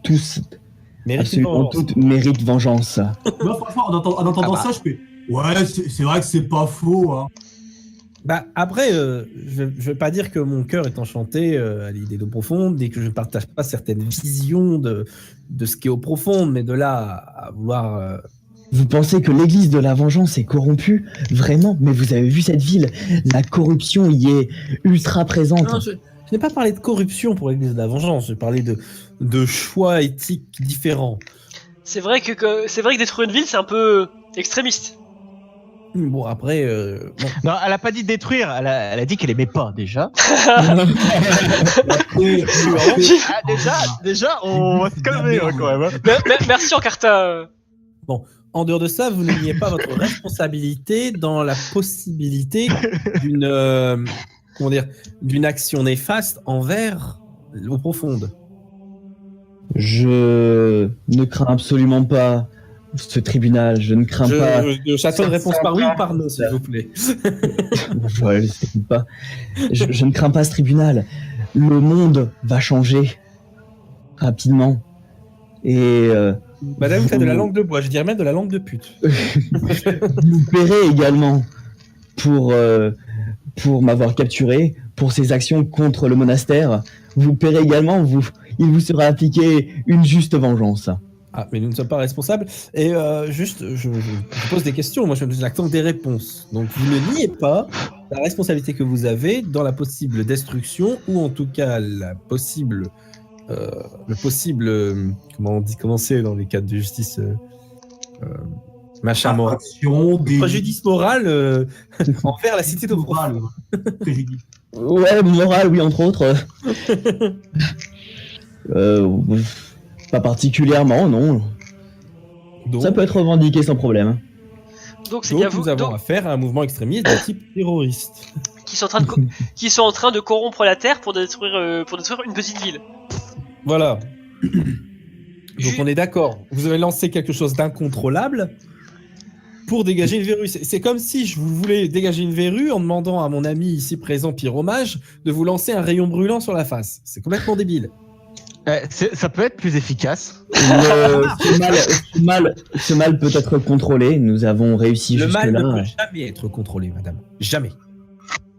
Speaker 1: absolument toutes, méritent vengeance.
Speaker 4: Moi, franchement, en entendant ça, je fais... Ouais, c'est vrai que c'est pas faux, hein.
Speaker 2: Après, je vais pas dire que mon cœur est enchanté à l'idée d'eau profonde et que je ne partage pas certaines visions de ce qu'est eau profonde, mais de là à vouloir...
Speaker 1: Vous pensez que l'église de la vengeance est corrompue? Vraiment? Mais vous avez vu cette ville? La corruption y est ultra présente.
Speaker 2: Non, je n'ai pas parlé de corruption pour l'église de la vengeance, j'ai parlé de choix éthiques différents.
Speaker 3: C'est vrai que détruire une ville, c'est un peu extrémiste.
Speaker 2: Bon, après...
Speaker 5: Non, elle a pas dit détruire, elle a dit qu'elle aimait pas, déjà. Déjà, on va se calmer quand même.
Speaker 3: Merci Encarta.
Speaker 2: Bon, en dehors de ça, vous ne niez pas votre responsabilité dans la possibilité d'une action néfaste envers l'eau profonde.
Speaker 1: Je ne crains absolument pas ce tribunal, je ne crains pas...
Speaker 2: J'attends une réponse par oui ou par non, s'il vous plaît.
Speaker 1: Je ne crains pas ce tribunal. Le monde va changer rapidement. Et...
Speaker 2: Madame, vous faites de la langue de bois, je dirais même de la langue de pute.
Speaker 1: Vous paierez également pour m'avoir capturé, pour ces actions contre le monastère. Vous paierez également, il vous sera appliqué une juste vengeance.
Speaker 2: Ah, mais nous ne sommes pas responsables. Et je pose des questions, moi je n'attends que des réponses. Donc vous ne niez pas la responsabilité que vous avez dans la possible destruction, ou en tout cas le possible, comment c'est dans les cadres de justice mort. Préjudice moral envers la cité d'eau profonde.
Speaker 4: Préjudice.
Speaker 1: Ouais, moral, oui, entre autres. Pas particulièrement, non.
Speaker 2: Donc,
Speaker 1: ça peut être revendiqué sans problème.
Speaker 3: Donc
Speaker 2: nous avons affaire à un mouvement extrémiste de type terroriste.
Speaker 3: Qui sont en train de corrompre la terre pour détruire une petite ville.
Speaker 2: Voilà. Donc on est d'accord. Vous avez lancé quelque chose d'incontrôlable pour dégager une verrue. C'est comme si je voulais dégager une verrue en demandant à mon ami ici présent, Pyromage, de vous lancer un rayon brûlant sur la face. C'est complètement débile.
Speaker 5: Ça peut être plus efficace.
Speaker 1: Ce mal peut être contrôlé. Nous avons réussi
Speaker 2: Le
Speaker 1: jusque-là.
Speaker 2: mal ne peut jamais être contrôlé, madame. Jamais.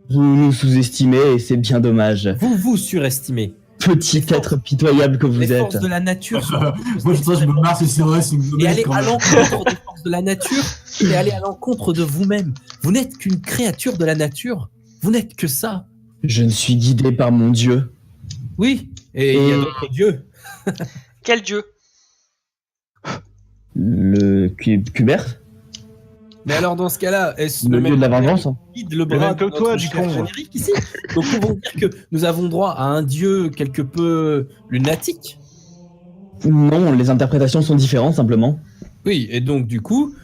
Speaker 1: Vous nous sous-estimez et c'est bien dommage.
Speaker 2: Vous vous surestimez.
Speaker 1: Petit être pitoyable que vous
Speaker 2: Les
Speaker 1: êtes.
Speaker 2: forces de la nature sont...
Speaker 4: Moi, je me marre, c'est vrai, c'est une
Speaker 2: Et aller
Speaker 4: quand
Speaker 2: à
Speaker 4: même.
Speaker 2: l'encontre des forces de la nature, et aller à l'encontre de vous-même. Vous n'êtes qu'une créature de la nature. Vous n'êtes que ça.
Speaker 1: Je ne suis guidé par mon Dieu.
Speaker 2: Oui. Et il y a d'autres dieux.
Speaker 3: Quel dieu?
Speaker 1: Le Kubert.
Speaker 2: Mais alors, dans ce cas-là, est-ce
Speaker 1: Le dieu de la vengeance.
Speaker 2: qui guide le bras
Speaker 5: même que
Speaker 2: de
Speaker 5: toi,
Speaker 2: notre
Speaker 5: du
Speaker 2: cher
Speaker 5: con.
Speaker 2: générique ici? Donc, pouvons dire que nous avons droit à un dieu quelque peu lunatique?
Speaker 1: Non, les interprétations sont différentes simplement.
Speaker 2: Oui, et donc, du coup...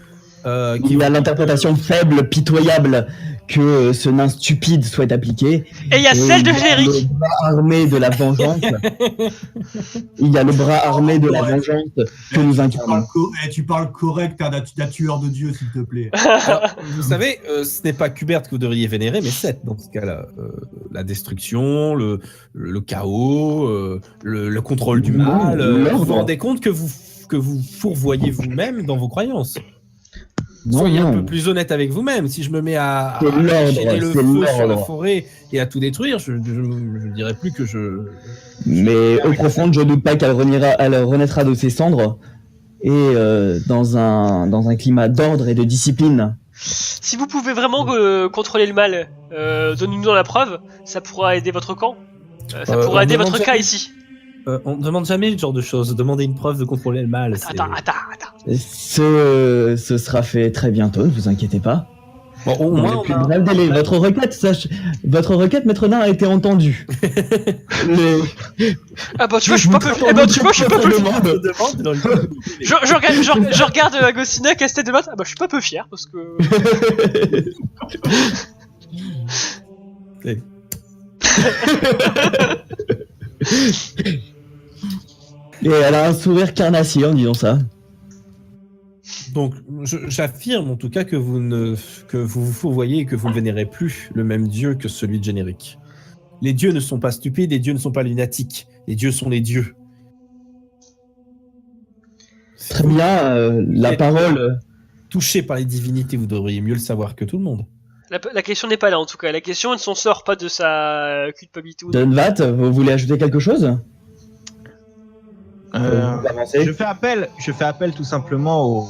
Speaker 1: Il y a l'interprétation faible, pitoyable que ce nain stupide souhaite appliquer.
Speaker 3: Et il y a celle de générique.
Speaker 1: Le bras armé de la vengeance. Il y a le bras armé de la vengeance que nous incarnons.
Speaker 4: Tu parles correct, hein, d'un tueur de Dieu, s'il te plaît.
Speaker 2: Alors, vous savez, ce n'est pas Kubert que vous devriez vénérer, mais Seth, dans ce cas-là. La destruction, le chaos, le contrôle du mal. Vous vous rendez compte que vous fourvoyez vous-même dans vos croyances. Soyez un peu plus honnête avec vous-même. Si je me mets à déchaîner le feu sur la forêt et à tout détruire, je ne dirais plus que je...
Speaker 1: Mais au profond, je ne doute pas qu'elle renaîtra de ses cendres et dans un climat d'ordre et de discipline.
Speaker 3: Si vous pouvez vraiment contrôler le mal, donnez-nous la preuve. Ça pourra aider votre camp. Ça pourra aider votre cas ici.
Speaker 2: On ne demande jamais ce genre de choses. Demandez une preuve de contrôler le mal.
Speaker 3: Attends.
Speaker 1: Ce sera fait très bientôt, ne vous inquiétez pas.
Speaker 2: Bon, au moins,
Speaker 1: Depuis le bref délai. Votre requête, maître nain, a été entendue.
Speaker 3: Ah bah tu vois, je suis pas peu fier. Je regarde Agostina qui a cette tête de l'autre. Ah bah je suis pas peu fier parce que...
Speaker 1: Et elle a un sourire carnassier en disant ça.
Speaker 2: Donc, j'affirme en tout cas que vous voyez et que vous ne vénérez plus le même dieu que celui de générique. Les dieux ne sont pas stupides, les dieux ne sont pas lunatiques. Les dieux sont les dieux.
Speaker 1: Très bien, la parole...
Speaker 2: Touché par les divinités, vous devriez mieux le savoir que tout le monde.
Speaker 3: La question n'est pas là en tout cas. La question ne s'en sort pas de sa culpabilité.
Speaker 1: Donvat, vous voulez ajouter quelque chose?
Speaker 5: Je fais appel tout simplement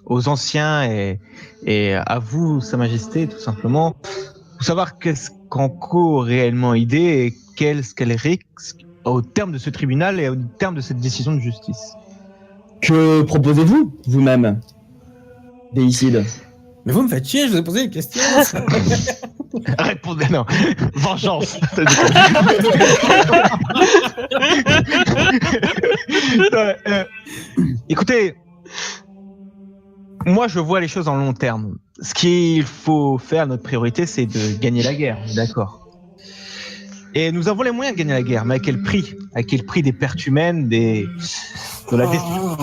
Speaker 5: aux anciens et à vous, Sa Majesté, tout simplement, pour savoir qu'est-ce qu'en court réellement idée et qu'est-ce qu'elle risque au terme de ce tribunal et au terme de cette décision de justice.
Speaker 1: Que proposez-vous, vous-même, Déicide?
Speaker 2: Mais vous me faites chier, je vous ai posé une question.
Speaker 5: Répondez non. Vengeance. Écoutez, moi je vois les choses en long terme. Ce qu'il faut faire, notre priorité, c'est de gagner la guerre, d'accord. Et nous avons les moyens de gagner la guerre, mais à quel prix? À quel prix des pertes humaines, de la destruction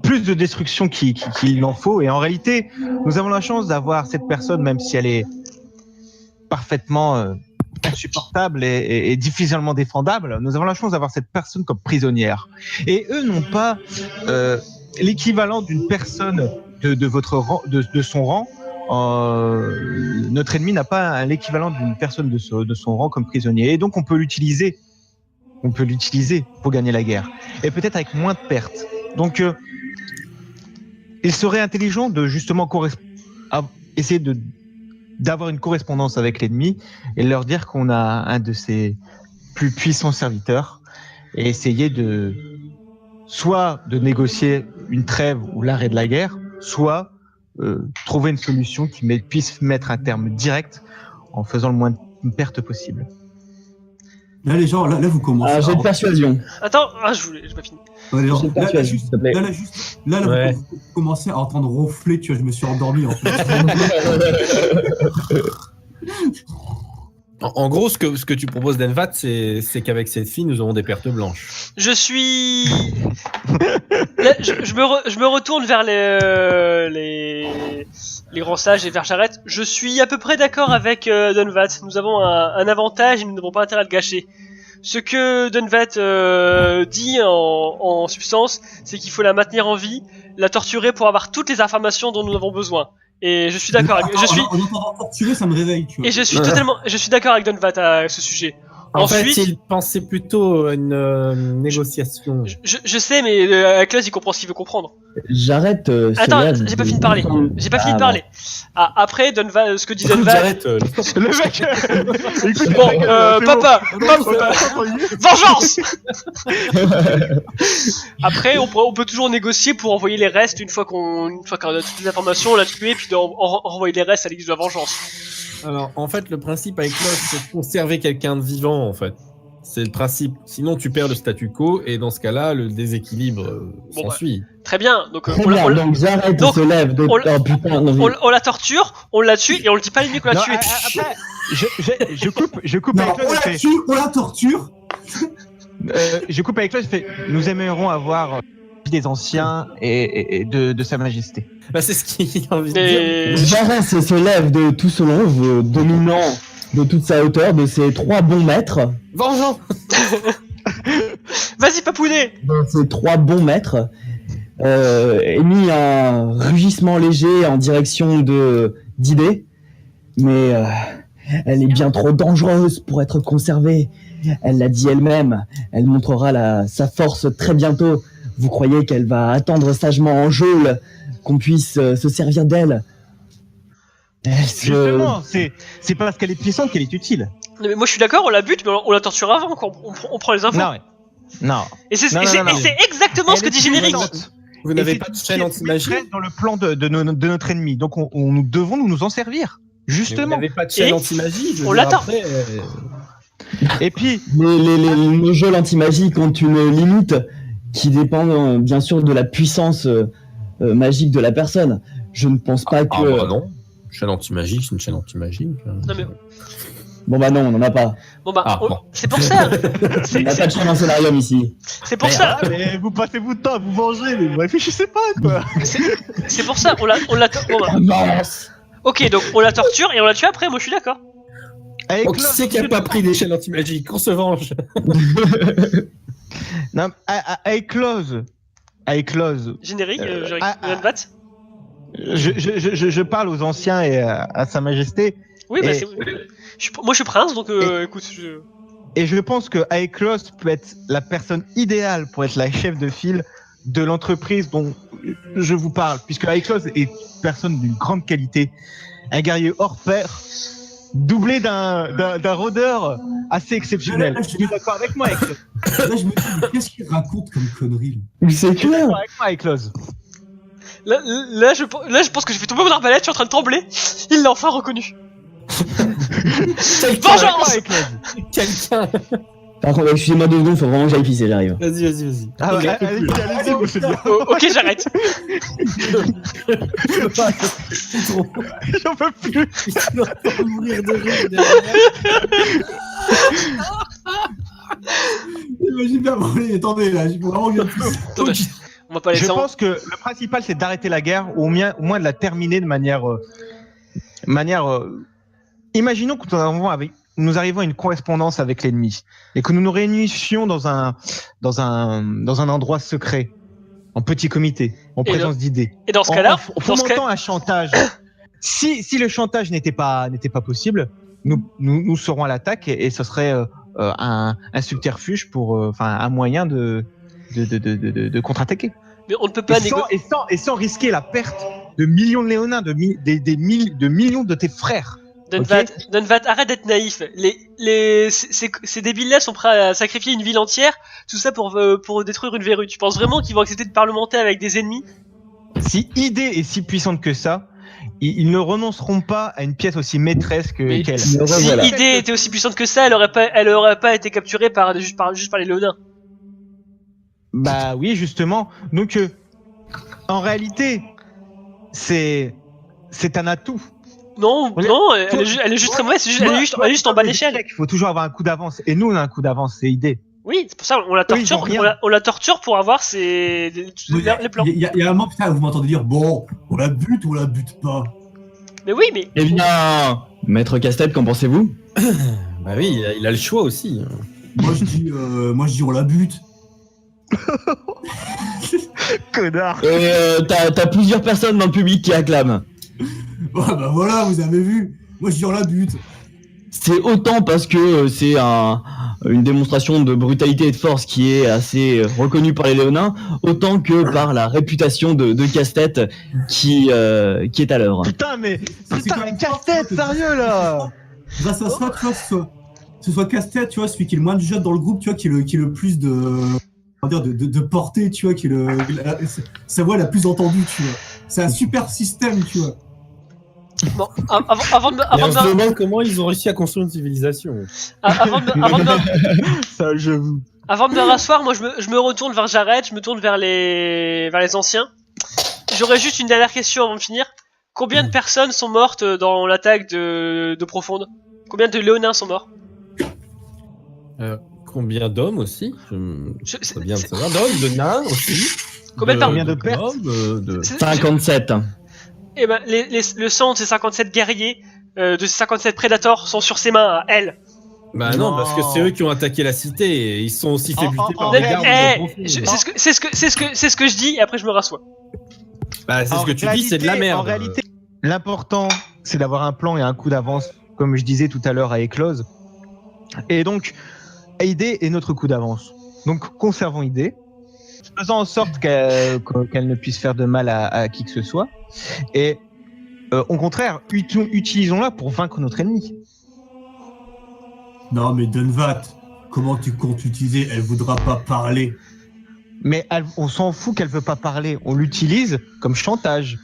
Speaker 5: plus de destruction qu'il en faut. Et en réalité, nous avons la chance d'avoir cette personne, même si elle est parfaitement insupportable et difficilement défendable, nous avons la chance d'avoir cette personne comme prisonnière. Et eux n'ont pas l'équivalent d'une personne de votre rang, de son rang. Notre ennemi n'a pas l'équivalent d'une personne de son rang comme prisonnier. Et donc on peut l'utiliser. On peut l'utiliser pour gagner la guerre. Et peut-être avec moins de pertes. Donc il serait intelligent de justement essayer d'avoir une correspondance avec l'ennemi et leur dire qu'on a un de ses plus puissants serviteurs et essayer soit de négocier une trêve ou l'arrêt de la guerre, soit trouver une solution qui puisse mettre un terme direct en faisant le moins de pertes possible.
Speaker 4: Là, les gens, là vous commencez.
Speaker 1: J'ai de persuasion.
Speaker 3: Attends, j'ai pas fini.
Speaker 4: Ouais, genre, là,
Speaker 2: Ouais.
Speaker 4: vous commencez à entendre ronfler, tu vois, je me suis endormi en fait.
Speaker 2: En gros, ce que tu proposes, Denvat, c'est qu'avec cette fille, nous aurons des pertes blanches.
Speaker 3: Je suis. Là, je me retourne vers les grands sages et vers Jarrett. Je suis à peu près d'accord avec Dunvat. Nous avons un avantage et nous n'avons pas intérêt à le gâcher. Ce que Dunvat dit en substance, c'est qu'il faut la maintenir en vie, la torturer pour avoir toutes les informations dont nous avons besoin. Et je suis d'accord.
Speaker 4: En entendant torturer, ça me réveille, tu vois.
Speaker 3: Et je suis d'accord avec Dunvat à ce sujet.
Speaker 2: En
Speaker 3: Ensuite,
Speaker 2: fait, il pensait plutôt à une négociation.
Speaker 3: je sais, mais Klaus, il comprend ce qu'il veut comprendre.
Speaker 1: J'arrête.
Speaker 3: Attends, j'ai pas fini de parler. J'ai pas fini de parler. Ah, après, Dunvat, ce que dit Dunvat.
Speaker 2: J'arrête.
Speaker 5: Le mec. Écoute,
Speaker 3: Bon,
Speaker 5: c'est
Speaker 3: papa,
Speaker 5: bon.
Speaker 3: vengeance. Après, on peut toujours négocier pour envoyer les restes une fois qu'on a toutes les informations, on l'a tué, puis renvoyer les restes à l'église de la vengeance.
Speaker 2: Alors, en fait, le principe avec Klaus, c'est de conserver quelqu'un de vivant, en fait. C'est le principe. Sinon, tu perds le statu quo, et dans ce cas-là, le déséquilibre s'ensuit.
Speaker 3: Très bien. Donc,
Speaker 1: Très bien, donc j'arrête,
Speaker 3: donc,
Speaker 1: se lève.
Speaker 3: on-
Speaker 1: Oh putain, non, mais-
Speaker 3: on la torture, on la tue, et on le dit pas limite qu'on l'a
Speaker 5: Non,
Speaker 3: tué.
Speaker 5: après, je coupe
Speaker 4: Non,
Speaker 5: avec Claude.
Speaker 4: on
Speaker 5: je
Speaker 4: la
Speaker 5: fais,
Speaker 4: tue, on la torture.
Speaker 5: je coupe avec Claude. Je fais, nous aimerions avoir des anciens et de Sa Majesté.
Speaker 2: Bah, c'est ce qu'il a envie de
Speaker 3: Et-
Speaker 2: dire.
Speaker 1: J'arrête se lève de tout son long, dominant de toute sa hauteur, de ses 3 bons maîtres.
Speaker 2: Vengeance.
Speaker 3: Vas-y, papounet.
Speaker 1: De ses 3 bons maîtres. Émis un rugissement léger en direction d'Idée. Mais elle est bien trop dangereuse pour être conservée. Elle l'a dit elle-même. Elle montrera sa force très bientôt. Vous croyez qu'elle va attendre sagement en geôle qu'on puisse se servir d'elle?
Speaker 5: Justement, c'est parce qu'elle est puissante qu'elle est utile.
Speaker 3: Non, mais moi, je suis d'accord, on la bute, mais on la torture avant, quoi. On prend les infos.
Speaker 5: Non, non.
Speaker 3: Et c'est
Speaker 5: Non, non, non.
Speaker 3: exactement ce que
Speaker 5: Elle
Speaker 3: dit
Speaker 5: est
Speaker 3: Générique.
Speaker 5: puissante.
Speaker 2: Vous
Speaker 5: Et
Speaker 2: n'avez
Speaker 5: c'est
Speaker 2: pas de
Speaker 5: tout ce
Speaker 2: chaîne
Speaker 5: qui est
Speaker 2: anti-magie.
Speaker 5: maîtresse dans le plan de notre ennemi. Donc nous devons nous en servir.
Speaker 2: Vous
Speaker 5: Justement.
Speaker 2: n'avez pas de chaîne
Speaker 3: Et
Speaker 2: anti-magie. je veux
Speaker 3: on
Speaker 2: dire,
Speaker 3: l'attend.
Speaker 2: après,
Speaker 5: Et puis,
Speaker 1: Les jeux anti-magiques ont une limite qui dépend bien sûr de la puissance magique de la personne. Je ne pense pas que...
Speaker 2: bah non. Chaîne anti-magique, c'est une chaîne anti-magique.
Speaker 3: Non, mais
Speaker 1: Bon bah non, on n'en a pas.
Speaker 3: bon, bah,
Speaker 2: Ah, bon.
Speaker 3: c'est pour ça.
Speaker 1: On n'a pas de chaîne en solarium ici.
Speaker 3: C'est pour ça.
Speaker 5: mais vous passez votre temps à vous venger, mais vous réfléchissez pas, quoi.
Speaker 3: C'est pour ça. On la. Bon, bah.
Speaker 1: Avance.
Speaker 3: Ok, donc on la torture et on la tue après. Moi, je suis d'accord.
Speaker 5: Avec
Speaker 2: Donc, qui c'est qui a pas pris des chaînes anti-magiques? Qu'on se venge.
Speaker 5: Non, avec Close.
Speaker 3: Générique.
Speaker 5: Ah, ah.
Speaker 3: Dunvat.
Speaker 5: Je parle aux anciens et à Sa Majesté.
Speaker 3: Oui, bah,
Speaker 5: Et-
Speaker 3: moi, je suis prince, donc écoute.
Speaker 5: Et je pense que Aeklos peut être la personne idéale pour être la chef de file de l'entreprise dont je vous parle, puisque Aeklos est une personne d'une grande qualité, un guerrier hors pair, doublé d'un rôdeur assez exceptionnel. Tu es d'accord avec moi, Aeklos?
Speaker 4: Là, je me dis, mais qu'est-ce qu'il raconte comme connerie, là?
Speaker 1: Mais c'est
Speaker 5: Tu es
Speaker 1: clair.
Speaker 5: d'accord avec moi, Aeklos?
Speaker 3: Là, je pense que j'ai fait tomber mon arbalète. Je suis en train de trembler. Il l'a enfin reconnu. Vengeance.
Speaker 2: Quelqu'un.
Speaker 1: Par contre, excusez-moi 2 secondes, faut vraiment que j'aille pisser, j'arrive.
Speaker 2: Vas-y.
Speaker 5: Ah ouais, allez-y, monsieur le dieu.
Speaker 3: Ok, j'arrête.
Speaker 5: J'en peux plus.
Speaker 2: Il doit pas mourir de rire derrière.
Speaker 4: J'ai bien brûlé, attendez, là, j'ai vraiment bien pisser.
Speaker 3: Attendez, on va pas laisser.
Speaker 5: Je pense que le principal, c'est d'arrêter la guerre, ou au moins de la terminer de manière. Imaginons que nous arrivons à une correspondance avec l'ennemi et que nous nous réunissions dans un endroit secret, en petit comité, en présence d'idées.
Speaker 3: Et dans ce cas-là,
Speaker 5: en fomentant un chantage. Si le chantage n'était pas possible, nous serons à l'attaque et ce serait un subterfuge pour, un moyen de contre-attaquer.
Speaker 3: mais on ne peut pas
Speaker 5: Et sans risquer la perte de millions de Léonins, de millions de tes frères.
Speaker 3: Dunvat, arrête d'être naïf. Ces débiles-là sont prêts à sacrifier une ville entière, tout ça pour détruire une verrue. Tu penses vraiment qu'ils vont accepter de parlementer avec des ennemis?
Speaker 5: Si Idée est si puissante que ça, ils ne renonceront pas à une pièce aussi maîtresse qu'elle.
Speaker 3: Si
Speaker 1: Voilà.
Speaker 3: Idée était aussi puissante que ça, elle aurait pas été capturée juste par les Léonins.
Speaker 5: Bah oui, justement. Donc, en réalité, c'est un atout.
Speaker 3: Non, elle est juste très mauvaise, elle est juste en bas de l'échelle.
Speaker 5: Il faut toujours avoir un coup d'avance. Et nous, on a un coup d'avance, c'est idée.
Speaker 3: Oui, c'est pour ça on la torture, on la torture pour avoir les plans.
Speaker 4: Il y a un moment, putain, vous m'entendez dire, bon, on la bute ou on la bute pas?
Speaker 3: Mais oui, mais...
Speaker 1: Eh bien, Maître Casse-Tête, qu'en pensez-vous?
Speaker 2: Bah oui, il a le choix aussi.
Speaker 4: Moi je dis on la bute.
Speaker 5: Connard.
Speaker 1: T'as plusieurs personnes dans le public qui acclament.
Speaker 4: Ouais, bah voilà, vous avez vu. Moi je dis on la bute.
Speaker 1: C'est autant parce que c'est une démonstration de brutalité et de force qui est assez reconnue par les Léonins, autant que par la réputation de Casse-Tête qui est à l'œuvre.
Speaker 5: Putain, mais Casse-Tête, sérieux là.
Speaker 4: Grâce à ça, tu vois, ce soit Casse-Tête, tu vois, celui qui est le moins du jeu dans le groupe, tu vois, qui est le plus de portée, tu vois, qui est sa voix la plus entendue, tu vois. C'est un super système, tu vois.
Speaker 3: Bon, avant de
Speaker 2: On se demande comment ils ont réussi à construire une civilisation.
Speaker 3: Avant de
Speaker 5: Ça, j'avoue.
Speaker 3: Avant de me rasseoir, moi je me retourne vers Jared, je me tourne vers les anciens. J'aurais juste une dernière question avant de finir. Combien de personnes sont mortes dans l'attaque de Profonde? Combien de Léonins sont morts?
Speaker 2: Combien d'hommes aussi? C'est bien de savoir. D'hommes, de nains aussi.
Speaker 3: Combien
Speaker 5: de pertes?
Speaker 1: 57.
Speaker 3: Eh ben, le sang de ces 57 guerriers, de ces 57 prédateurs sont sur ses mains, à elle.
Speaker 2: Bah non, parce que c'est eux qui ont attaqué la cité et ils sont aussi fait buter par des gardes.
Speaker 3: C'est ce que je dis et après je me rassois.
Speaker 2: Bah c'est ce que tu dis, c'est de la merde.
Speaker 5: En réalité, l'important, c'est d'avoir un plan et un coup d'avance, comme je disais tout à l'heure à Éclose. Et donc, Haydée est notre coup d'avance. Donc, conservons Haydée, faisant en sorte qu'elle ne puisse faire de mal à qui que ce soit. Et au contraire, utilisons-la pour vaincre notre ennemi.
Speaker 4: Non, mais Dunvat, comment tu comptes l'utiliser? Elle voudra pas parler.
Speaker 5: Mais on s'en fout qu'elle veut pas parler. On l'utilise comme chantage.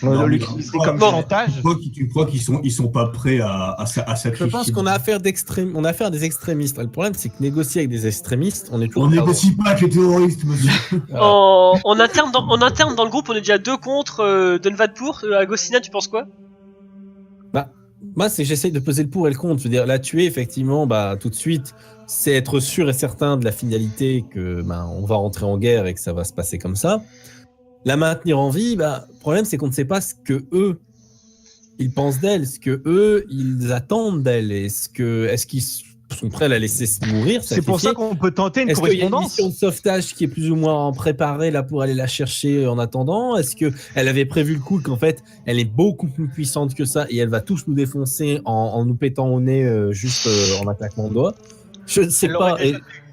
Speaker 5: On l'utilise comme chantage.
Speaker 4: Tu crois qu'ils sont pas prêts à sacrifier?
Speaker 2: Je pense qu'on a affaire à des extrémistes. Le problème, c'est que négocier avec des extrémistes, on est toujours.
Speaker 4: On négocie pas avec les terroristes, monsieur.
Speaker 3: En interne dans le groupe, on est déjà 2 contre Dunvat pour. Agostina, tu penses quoi?
Speaker 2: Bah, moi, j'essaye de peser le pour et le contre. Je veux dire, la tuer, effectivement, bah, tout de suite, c'est être sûr et certain de la finalité que, on va rentrer en guerre et que ça va se passer comme ça. La maintenir en vie, le problème, c'est qu'on ne sait pas ce que eux, ils pensent d'elle, ce que eux, ils attendent d'elle. Est-ce qu'ils sont prêts à la laisser mourir?
Speaker 5: C'est pour ça qu'on peut tenter une correspondance. Est-ce qu'il y a une mission
Speaker 2: de sauvetage qui est plus ou moins préparée là pour aller la chercher en attendant? Est-ce qu'elle avait prévu le coup qu'en fait, elle est beaucoup plus puissante que ça et elle va tous nous défoncer en nous pétant au nez juste en un claquement de doigts? Je ne sais pas.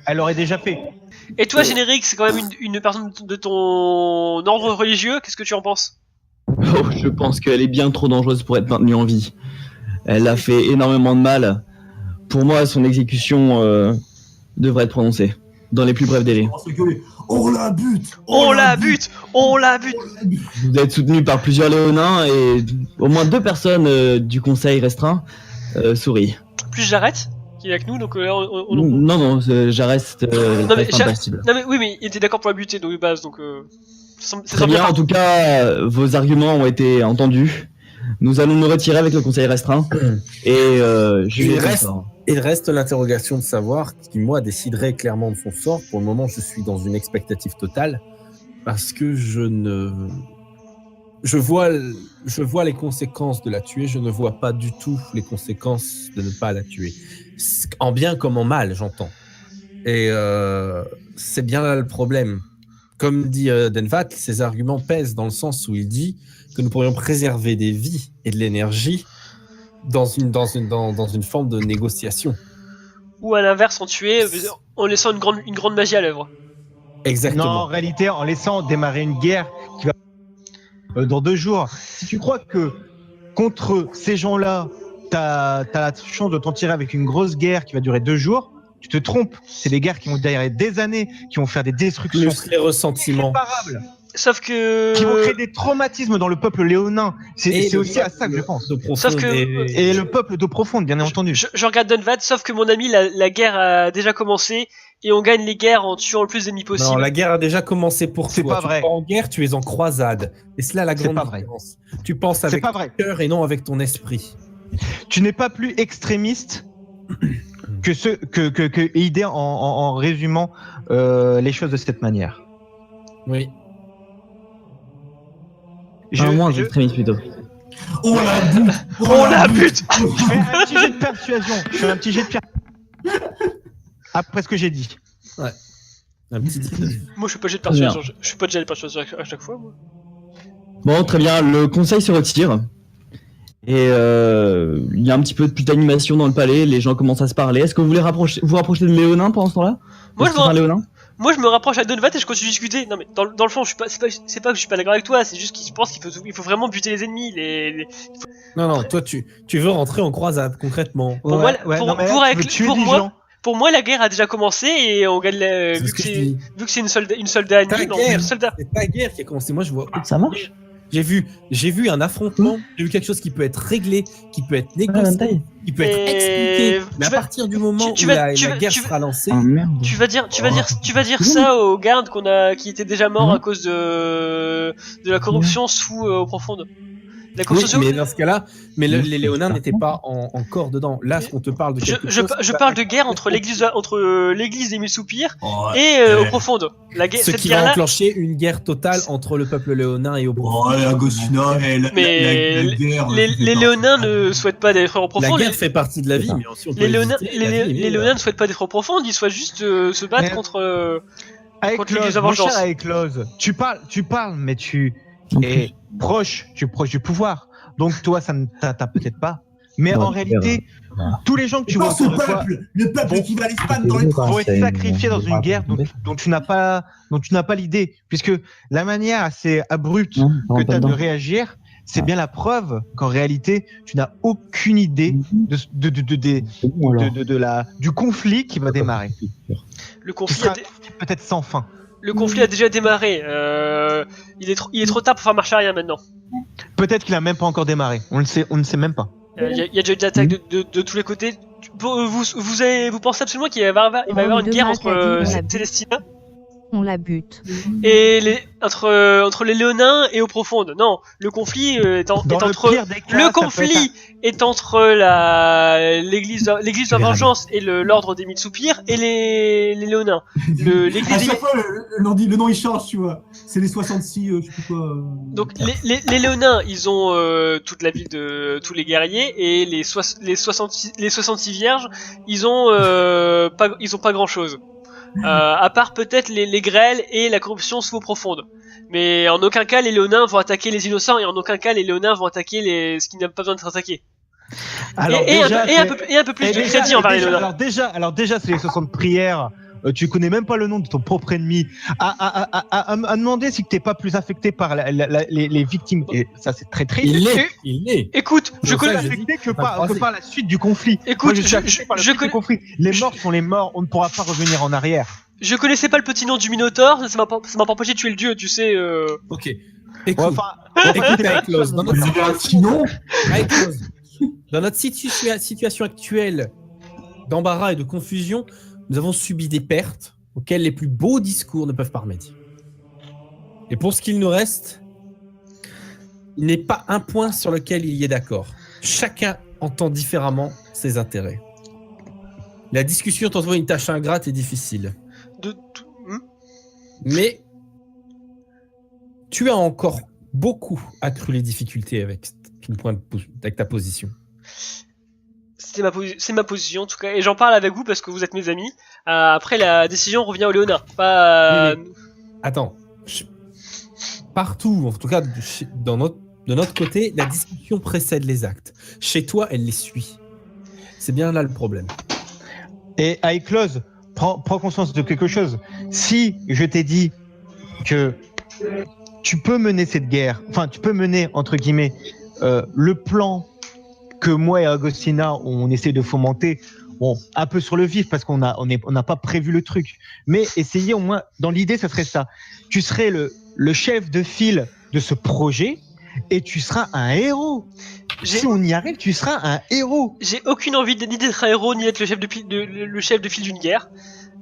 Speaker 5: Elle aurait déjà fait.
Speaker 3: Et toi, Générique, c'est quand même une personne de ton ordre religieux. Qu'est-ce que tu en penses?
Speaker 1: Oh, je pense qu'elle est bien trop dangereuse pour être maintenue en vie. Elle a fait énormément de mal. Pour moi, son exécution devrait être prononcée dans les plus brefs délais.
Speaker 4: On la bute!
Speaker 3: On la bute!
Speaker 1: Vous êtes soutenu par plusieurs Léonins et au moins 2 personnes du conseil restreint sourient.
Speaker 3: Plus j'arrête, qui est avec nous, donc
Speaker 1: Non, j'arrête.
Speaker 3: Non mais oui, mais il était d'accord pour la buter de base, donc.
Speaker 1: Très bien, en tout cas, vos arguments ont été entendus. Nous allons nous retirer avec le conseil restreint. Et
Speaker 2: il reste l'interrogation de savoir qui, moi, déciderait clairement de son sort. Pour le moment, je suis dans une expectative totale parce que je vois les conséquences de la tuer. Je ne vois pas du tout les conséquences de ne pas la tuer. En bien comme en mal, j'entends. Et c'est bien là le problème. Comme dit Dunvat, ses arguments pèsent dans le sens où il dit que nous pourrions préserver des vies et de l'énergie dans une forme de négociation.
Speaker 3: Ou à l'inverse, en tuer en laissant une grande magie à l'œuvre.
Speaker 2: Exactement.
Speaker 5: Non, en réalité, en laissant démarrer une guerre qui va dans 2 jours. Si tu crois que contre ces gens-là, t'as la chance de t'en tirer avec une grosse guerre qui va durer 2 jours, tu te trompes. C'est des guerres qui vont durer des années, qui vont faire des destructions.
Speaker 2: Plus les ressentiments.
Speaker 3: Sauf que...
Speaker 5: Qui vont créer des traumatismes dans le peuple léonin. C'est aussi à ça que je pense.
Speaker 3: Sauf que...
Speaker 5: Et le peuple d'eau profonde, bien entendu.
Speaker 3: Je regarde Dunvat, sauf que mon ami, la guerre a déjà commencé. et on gagne les guerres en tuant le plus d'ennemis possible.
Speaker 2: Non, la guerre a déjà commencé pour toi.
Speaker 5: C'est pas vrai.
Speaker 2: Tu es pas en guerre, tu es en croisade. Et c'est là la
Speaker 5: C'est
Speaker 2: grande
Speaker 5: pas vrai.
Speaker 2: différence. Tu penses avec
Speaker 5: pas
Speaker 2: ton
Speaker 5: vrai.
Speaker 2: cœur et non avec ton esprit.
Speaker 5: Tu n'es pas plus extrémiste que idée en résumant les choses de cette manière.
Speaker 2: Oui.
Speaker 1: Moins extrémiste plutôt.
Speaker 4: Oh la butte.
Speaker 3: Oh la butte.
Speaker 5: Je fais un petit jet de persuasion. Après ce que j'ai dit.
Speaker 2: Un petit 19.
Speaker 3: Moi, je suis pas jet de persuasion. Je suis pas de jet de persuasion à chaque fois, moi.
Speaker 1: Bon, très bien, le conseil se retire. Et il y a un petit peu plus d'animation dans le palais, les gens commencent à se parler. Est-ce que vous voulez vous rapprocher de Léonin pendant ce temps-là?
Speaker 3: Moi, je me rapproche à Donvat et je continue de discuter. Non, mais dans le fond, c'est pas que je suis pas d'accord avec toi, c'est juste que je pense qu'il faut vraiment buter les ennemis.
Speaker 2: Non, toi, tu veux rentrer en croisade, concrètement.
Speaker 3: Pour moi, la guerre a déjà commencé et on gagne vu que c'est une soldat ennemi.
Speaker 2: C'est ta guerre qui a commencé. Moi, je vois.
Speaker 1: Ça marche?
Speaker 2: J'ai vu un affrontement, j'ai vu quelque chose qui peut être réglé, qui peut être négocié, qui peut être expliqué. Mais à partir du moment où la guerre sera lancée,
Speaker 3: tu vas dire ça aux gardes qui étaient déjà morts à cause de la corruption sous profonde.
Speaker 2: Oui, mais dans ce cas-là, les Léonins n'étaient pas encore dedans. Là, ce qu'on te parle de quelque chose...
Speaker 3: Je parle de guerre entre l'église des Mille Soupirs et Eau Profonde.
Speaker 2: Ce qui va enclencher une guerre totale entre le peuple léonin et Eau Profonde.
Speaker 4: Oh, la Agostina,
Speaker 3: mais
Speaker 4: la guerre...
Speaker 3: Les Léonins ne souhaitent pas d'être Eau Profonde.
Speaker 2: La guerre fait partie de la vie, mais aussi on peut
Speaker 3: les Léonins ne souhaitent pas d'être Eau Profonde, ils souhaitent juste se battre contre l'église de vengeance.
Speaker 5: Tu parles, mais tu es proche du pouvoir. Donc toi, ça ne t'atteint peut-être pas. Mais en réalité, tous les gens que tu vois autour de toi,
Speaker 4: le peuple qui va les spams dans les
Speaker 5: vont être sacrifiés dans une guerre dont tu n'as pas l'idée, puisque la manière assez abrupte que tu as de réagir, c'est bien la preuve qu'en réalité, tu n'as aucune idée du conflit qui va démarrer.
Speaker 3: Le conflit
Speaker 5: peut-être sans fin.
Speaker 3: Le conflit a déjà démarré. Il est trop tard pour faire marche arrière maintenant.
Speaker 5: Peut-être qu'il a même pas encore démarré. On ne sait même pas.
Speaker 3: Il y a déjà eu des attaques de tous les côtés. Vous pensez absolument qu'il va y avoir une guerre entre Célestina
Speaker 6: on la bute.
Speaker 3: Et entre les Léonins et Eau Profonde. Non, le conflit est entre l'église de la vengeance et l'ordre des Mille Soupirs et les Léonins.
Speaker 4: À chaque fois, le nom il change, tu vois. C'est les 66, je sais plus quoi.
Speaker 3: Donc les Léonins, ils ont toute la ville de tous les guerriers, et les 66 vierges, ils ont pas grand chose. À part peut-être les grêles et la corruption sous eau profonde. Mais en aucun cas les Léonins vont attaquer les innocents, et en aucun cas les Léonins vont attaquer ce qui n'a pas besoin d'être attaqué. Alors un peu plus de crédit envers les Léonins.
Speaker 5: Alors déjà c'est les 60 prières. Tu connais même pas le nom de ton propre ennemi. À demander si t'es pas plus affecté par les victimes. Et ça c'est très triste.
Speaker 2: Il est.
Speaker 3: Écoute, je connais
Speaker 5: affecté que par la suite du conflit.
Speaker 3: Écoute,
Speaker 5: je connais. Conflit. Les morts sont les morts. On ne pourra pas revenir en arrière.
Speaker 3: Je connaissais pas le petit nom du Minotaure. Ça m'a pas empêché de tuer le dieu, tu sais.
Speaker 2: Ok. Écoute, Close. Dans notre situation actuelle d'embarras et de confusion, nous avons subi des pertes auxquelles les plus beaux discours ne peuvent pas remédier. Et pour ce qu'il nous reste, il n'est pas un point sur lequel il y est d'accord. Chacun entend différemment ses intérêts. La discussion t'en trouve une tâche ingrate et difficile. Mais tu as encore beaucoup accru les difficultés avec ta position.
Speaker 3: C'est ma position en tout cas, et j'en parle avec vous parce que vous êtes mes amis. Après, la décision revient au Léonard, pas.
Speaker 2: Attends, partout, en tout cas de notre côté, la discussion précède les actes. Chez toi, elle les suit. C'est bien là le problème.
Speaker 5: Et Close, prends conscience de quelque chose. Si je t'ai dit que tu peux mener cette guerre, enfin tu peux mener entre guillemets le plan que moi et Agostina on essaie de fomenter, bon, un peu sur le vif parce qu'on n'a pas prévu le truc, mais essayer au moins, dans l'idée ça serait ça, tu serais le chef de file de ce projet et tu seras un héros. Si on y arrive, tu seras un héros.
Speaker 3: J'ai aucune envie ni d'être un héros ni d'être le chef de file d'une guerre.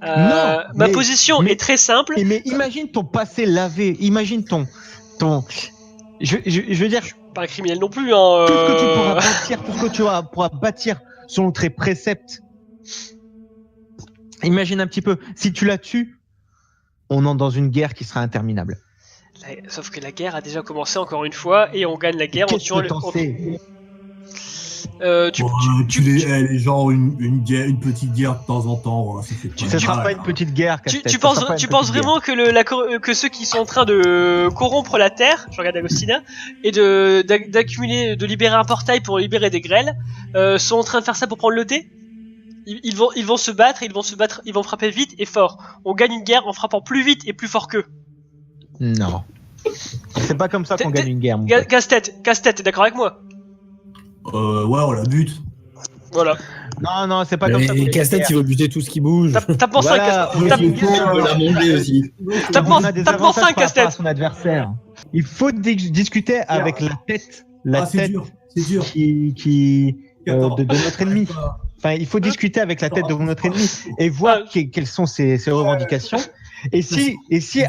Speaker 3: Ma position est très simple.
Speaker 5: Mais imagine ton passé lavé. Imagine ton. Je veux dire.
Speaker 3: Je suis pas un criminel non plus.
Speaker 5: Tout ce que tu pourras bâtir, tout ce que tu pourras bâtir selon tes préceptes. Imagine un petit peu. Si tu la tues, on entre dans une guerre qui sera interminable.
Speaker 3: Sauf que la guerre a déjà commencé encore une fois et on gagne la guerre en tuant
Speaker 5: les
Speaker 4: gens une petite guerre de temps en temps.
Speaker 5: Ce sera pas une petite guerre.
Speaker 3: Tu penses vraiment que ceux qui sont en train de corrompre la terre, je regarde Agostina, et d'accumuler, de libérer un portail pour libérer des grêles, sont en train de faire ça pour prendre le thé? Ils vont se battre, ils vont frapper vite et fort. On gagne une guerre en frappant plus vite et plus fort qu'eux.
Speaker 5: Non. C'est pas comme ça qu'on gagne une guerre.
Speaker 3: Casse-tête, t'es d'accord avec moi?
Speaker 4: Ouais, on la bute.
Speaker 3: Voilà.
Speaker 5: Non, c'est pas comme ça.
Speaker 2: Casse-tête, il veut buter tout ce qui bouge.
Speaker 3: Tape-moi 5, Casse-tête. Tape-moi 5, Casse-tête.
Speaker 5: Son adversaire. Il faut discuter avec la tête.
Speaker 4: C'est dur.
Speaker 5: De notre ennemi. Enfin, il faut discuter avec la tête de notre ennemi et voir quelles sont ses revendications. Et si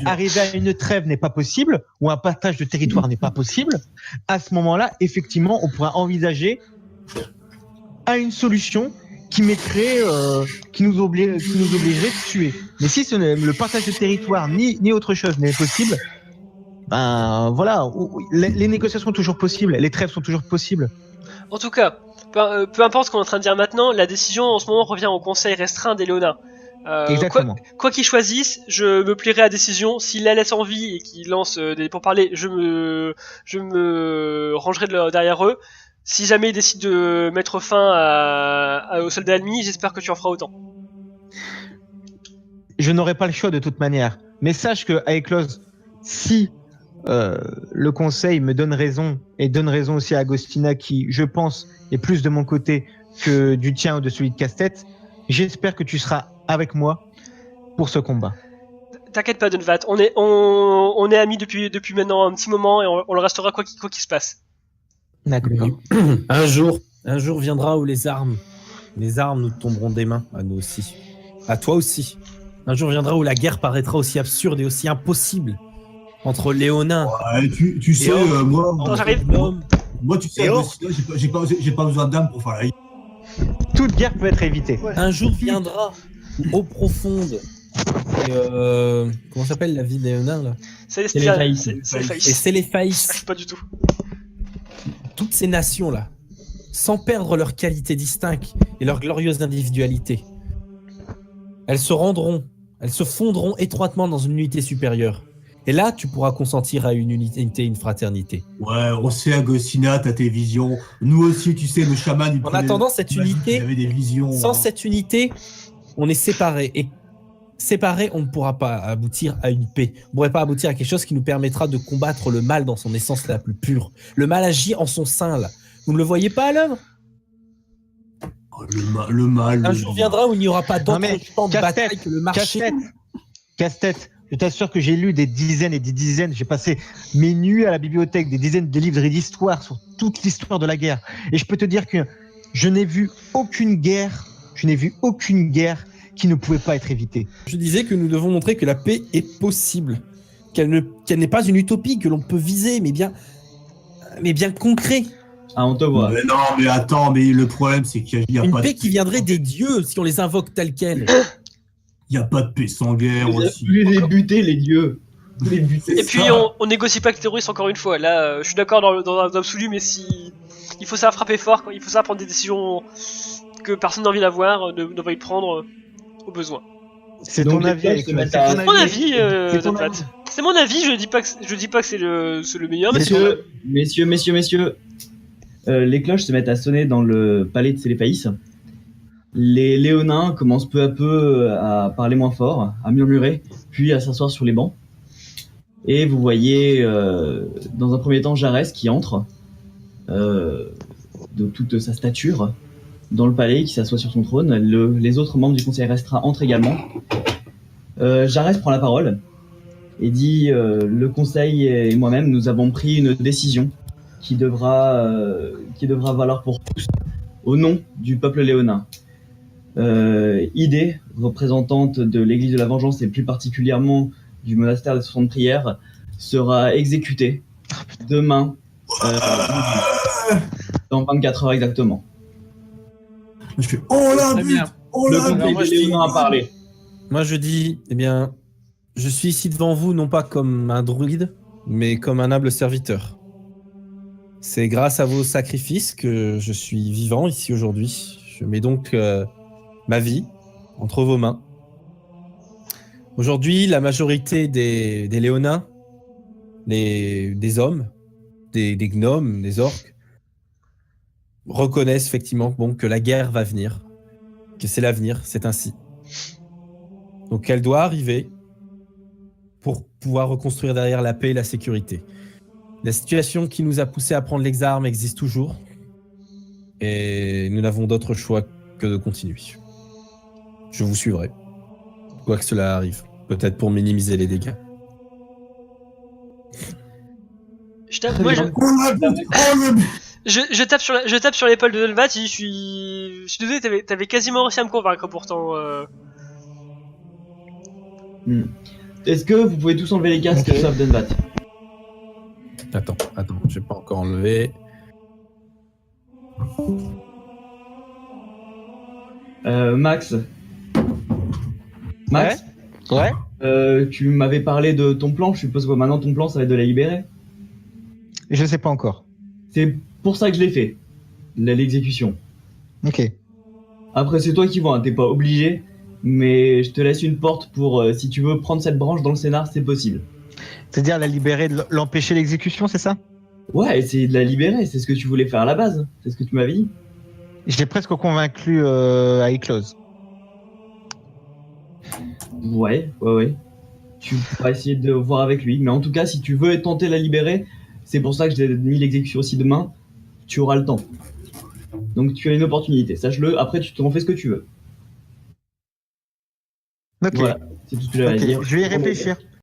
Speaker 5: arriver à une trêve n'est pas possible, ou un partage de territoire n'est pas possible, à ce moment-là, effectivement, on pourra envisager à une solution qui mettrait, qui nous obligerait de tuer. Mais si le partage de territoire ni autre chose n'est possible, ben voilà, les négociations sont toujours possibles, les trêves sont toujours possibles.
Speaker 3: En tout cas, peu importe ce qu'on est en train de dire maintenant, la décision en ce moment revient au conseil restreint des Léonins.
Speaker 5: Exactement.
Speaker 3: Quoi qu'ils choisissent, je me plierai à décision. S'ils la laissent en vie et qu'ils lancent des pourparlers, je me rangerai derrière eux. Si jamais ils décident de mettre fin aux soldats ennemis, j'espère que tu en feras autant.
Speaker 5: Je n'aurai pas le choix de toute manière. Mais sache que Aeklos, si le conseil me donne raison et donne raison aussi à Agostina, qui, je pense, est plus de mon côté que du tien ou de celui de Casse-Tête, j'espère que tu seras avec moi pour ce combat.
Speaker 3: T'inquiète pas, Dunvat, on est amis depuis maintenant un petit moment et on le restera quoi qu'il se passe.
Speaker 5: D'accord.
Speaker 2: Un jour viendra où les armes nous tomberont des mains, à nous aussi. À toi aussi. Un jour viendra où la guerre paraîtra aussi absurde et aussi impossible entre Léonins.
Speaker 4: Ouais, tu sais, moi, tu sais, j'ai pas besoin d'âme pour faire la guerre.
Speaker 5: Toute guerre peut être évitée.
Speaker 2: Ouais. Un jour viendra eau profonde. Comment s'appelle la ville des Léonins là?
Speaker 3: C'est les Faïs.
Speaker 2: Et c'est les Faïs.
Speaker 3: Pas du tout.
Speaker 2: Toutes ces nations là, sans perdre leur qualité distincte et leur glorieuse individualité, elles se fondront étroitement dans une unité supérieure. Et là, tu pourras consentir à une unité, une fraternité.
Speaker 4: Ouais, on sait, Agostina, t'as tes visions. Nous aussi, tu sais, nos chamans...
Speaker 2: En attendant cette unité,
Speaker 4: des visions,
Speaker 2: sans cette unité, on est séparés. Et séparés, on ne pourra pas aboutir à une paix. On ne pourrait pas aboutir à quelque chose qui nous permettra de combattre le mal dans son essence la plus pure. Le mal agit en son sein, là. Vous ne le voyez pas à l'œuvre?
Speaker 4: Le mal...
Speaker 2: Un jour viendra où il n'y aura pas d'autre champ de bataille que le marché.
Speaker 5: Casse-tête. Je t'assure que j'ai lu des dizaines et des dizaines, j'ai passé mes nuits à la bibliothèque, des dizaines de livres et d'histoires sur toute l'histoire de la guerre. Et je peux te dire que je n'ai vu aucune guerre qui ne pouvait pas être évitée.
Speaker 2: Je disais que nous devons montrer que la paix est possible, qu'elle n'est pas une utopie que l'on peut viser, mais bien concret.
Speaker 1: Ah, on te voit.
Speaker 4: Mais non, mais attends, mais le problème, c'est qu'il y a
Speaker 2: une
Speaker 4: pas
Speaker 2: paix qui viendrait des dieux si on les invoque tels quels.
Speaker 4: Il n'y a pas de paix sans guerre aussi.
Speaker 1: Vous les butez, les dieux.
Speaker 3: Et puis on négocie pas avec les terroristes encore une fois. Là, je suis d'accord dans l'absolu, mais si il faut savoir frapper fort, il faut savoir prendre des décisions que personne n'a envie d'avoir, d'envie de prendre au besoin.
Speaker 5: C'est ton avis.
Speaker 3: C'est mon avis, c'est mon avis. Je dis pas que c'est le meilleur.
Speaker 1: Messieurs, les cloches se mettent à sonner dans le palais de Sélépaïs. Les Léonins commencent peu à peu à parler moins fort, à murmurer, puis à s'asseoir sur les bancs. Et vous voyez, dans un premier temps, Jarès qui entre, de toute sa stature, dans le palais, qui s'assoit sur son trône. Les autres membres du conseil restreint entrent également. Jarès prend la parole et dit le conseil et moi-même, nous avons pris une décision qui devra valoir pour tous, au nom du peuple léonin. Idée, représentante de l'église de la vengeance et plus particulièrement du monastère des 60 prières, sera exécutée demain, dans 24 heures exactement.
Speaker 4: Je fais oh la
Speaker 2: Très
Speaker 4: but,
Speaker 2: bien.
Speaker 4: oh
Speaker 1: Le
Speaker 4: la
Speaker 1: conseil
Speaker 2: moi,
Speaker 1: des
Speaker 2: je dis-
Speaker 1: Léonins a parlé.
Speaker 2: Moi, je dis, eh bien, je suis ici devant vous non pas comme un druide, mais comme un humble serviteur. C'est grâce à vos sacrifices que je suis vivant ici aujourd'hui. Je mets donc ma vie entre vos mains. Aujourd'hui, la majorité des Léonins, des hommes, des gnomes, des orques, reconnaissent effectivement bon, que la guerre va venir, que c'est l'avenir, c'est ainsi. Donc elle doit arriver pour pouvoir reconstruire derrière la paix et la sécurité. La situation qui nous a poussé à prendre les armes existe toujours et nous n'avons d'autre choix que de continuer. Je vous suivrai, quoi que cela arrive, peut-être pour minimiser les dégâts.
Speaker 1: Très
Speaker 3: Moi,
Speaker 1: bien.
Speaker 4: oh la but, oh la but.
Speaker 3: je tape sur l'épaule de Donvat. Je suis désolé, t'avais quasiment réussi à me convaincre pourtant.
Speaker 1: Est-ce que vous pouvez tous enlever les casques sauf Dunbat?
Speaker 2: Attends, je vais pas encore enlever.
Speaker 1: Max. Max,
Speaker 5: Ouais.
Speaker 1: tu m'avais parlé de ton plan. Je suppose que maintenant ton plan, ça va être de la libérer.
Speaker 5: Je sais pas encore.
Speaker 1: C'est pour ça que je l'ai fait, l'exécution.
Speaker 5: Ok.
Speaker 1: Après, c'est toi qui vois, hein, t'es pas obligé, mais je te laisse une porte pour, si tu veux prendre cette branche dans le scénar, c'est possible.
Speaker 5: C'est-à-dire la libérer, l'empêcher l'exécution, c'est ça?
Speaker 1: Ouais, essayer de la libérer, c'est ce que tu voulais faire à la base, c'est ce que tu m'avais dit.
Speaker 5: Je l'ai presque convaincu à Eclose.
Speaker 1: Ouais. Tu pourras essayer de voir avec lui, mais en tout cas, si tu veux tenter de la libérer, c'est pour ça que j'ai mis l'exécution aussi demain, tu auras le temps. Donc tu as une opportunité, sache-le, après tu t'en fais ce que tu veux.
Speaker 5: Ok.
Speaker 1: Voilà, c'est tout ce que j'avais à
Speaker 5: Ok,
Speaker 1: dire.
Speaker 5: je vais y réfléchir.